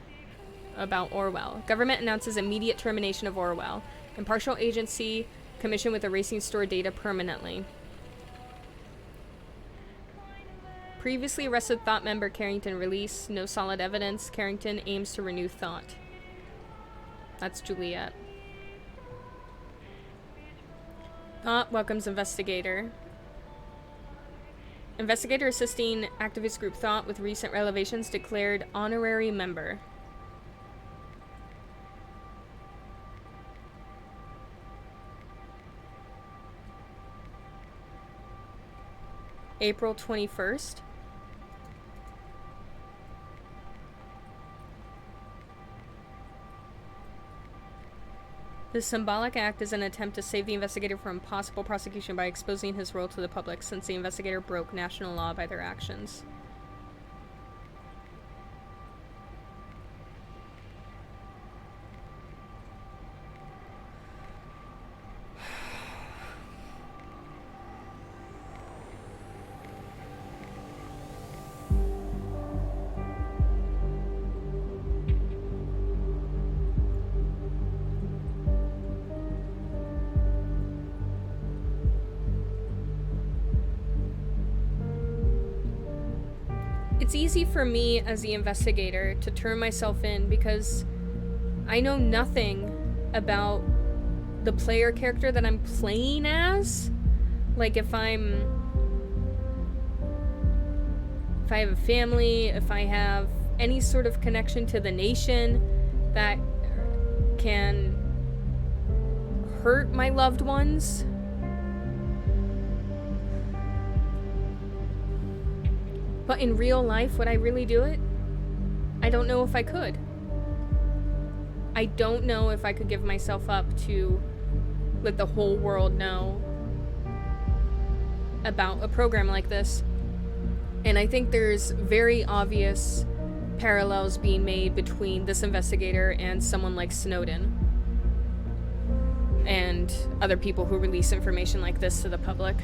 about Orwell. Government announces immediate termination of Orwell. Impartial agency commissioned with erasing stored data permanently. Previously arrested Thought member Carrington released. No solid evidence. Carrington aims to renew Thought. That's Juliet. Thought welcomes investigator. Investigator assisting activist group Thought with recent revelations declared honorary member. April 21st. This symbolic act is an attempt to save the investigator from possible prosecution by exposing his role to the public, since the investigator broke national law by their actions. It's easy for me as the investigator to turn myself in because I know nothing about the player character that I'm playing as. Like if I have a family, if I have any sort of connection to the nation that can hurt my loved ones. But in real life, would I really do it? I don't know if I could. I don't know if I could give myself up to let the whole world know about a program like this. And I think there's very obvious parallels being made between this investigator and someone like Snowden and other people who release information like this to the public.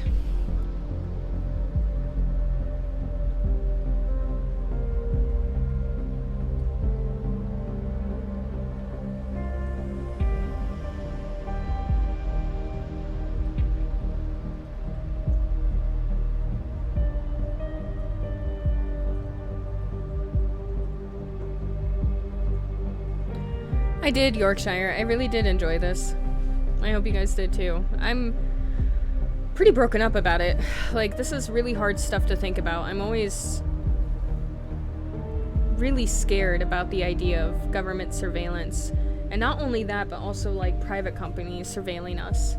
I did Yorkshire. I really did enjoy this. I hope you guys did too. I'm pretty broken up about it. Like, this is really hard stuff to think about. I'm always really scared about the idea of government surveillance. And not only that, but also like private companies surveilling us.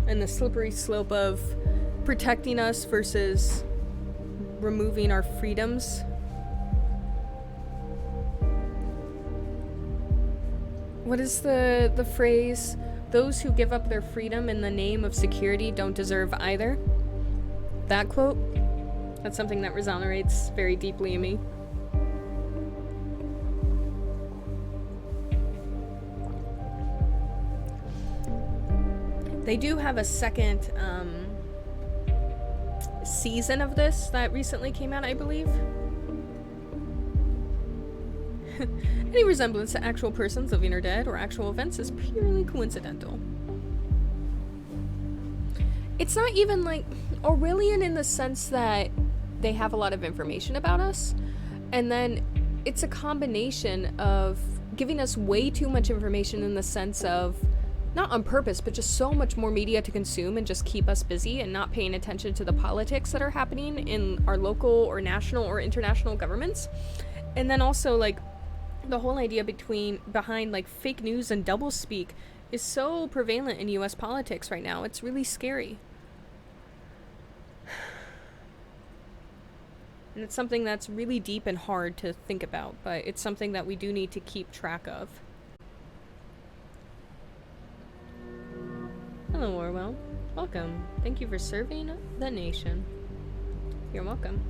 And the slippery slope of protecting us versus removing our freedoms. What is the phrase? Those who give up their freedom in the name of security don't deserve either. That quote, that's something that resonates very deeply in me. They do have a second season of this that recently came out, I believe. Any resemblance to actual persons, living or dead, or actual events is purely coincidental. It's not even like Orwellian in the sense that they have a lot of information about us, and then it's a combination of giving us way too much information in the sense of not on purpose, but just so much more media to consume and just keep us busy and not paying attention to the politics that are happening in our local or national or international governments. And then also, like, the whole idea behind like fake news and doublespeak is so prevalent in US politics right now. It's really scary. And it's something that's really deep and hard to think about, but it's something that we do need to keep track of. Hello, Orwell. Welcome. Thank you for serving the nation. You're welcome.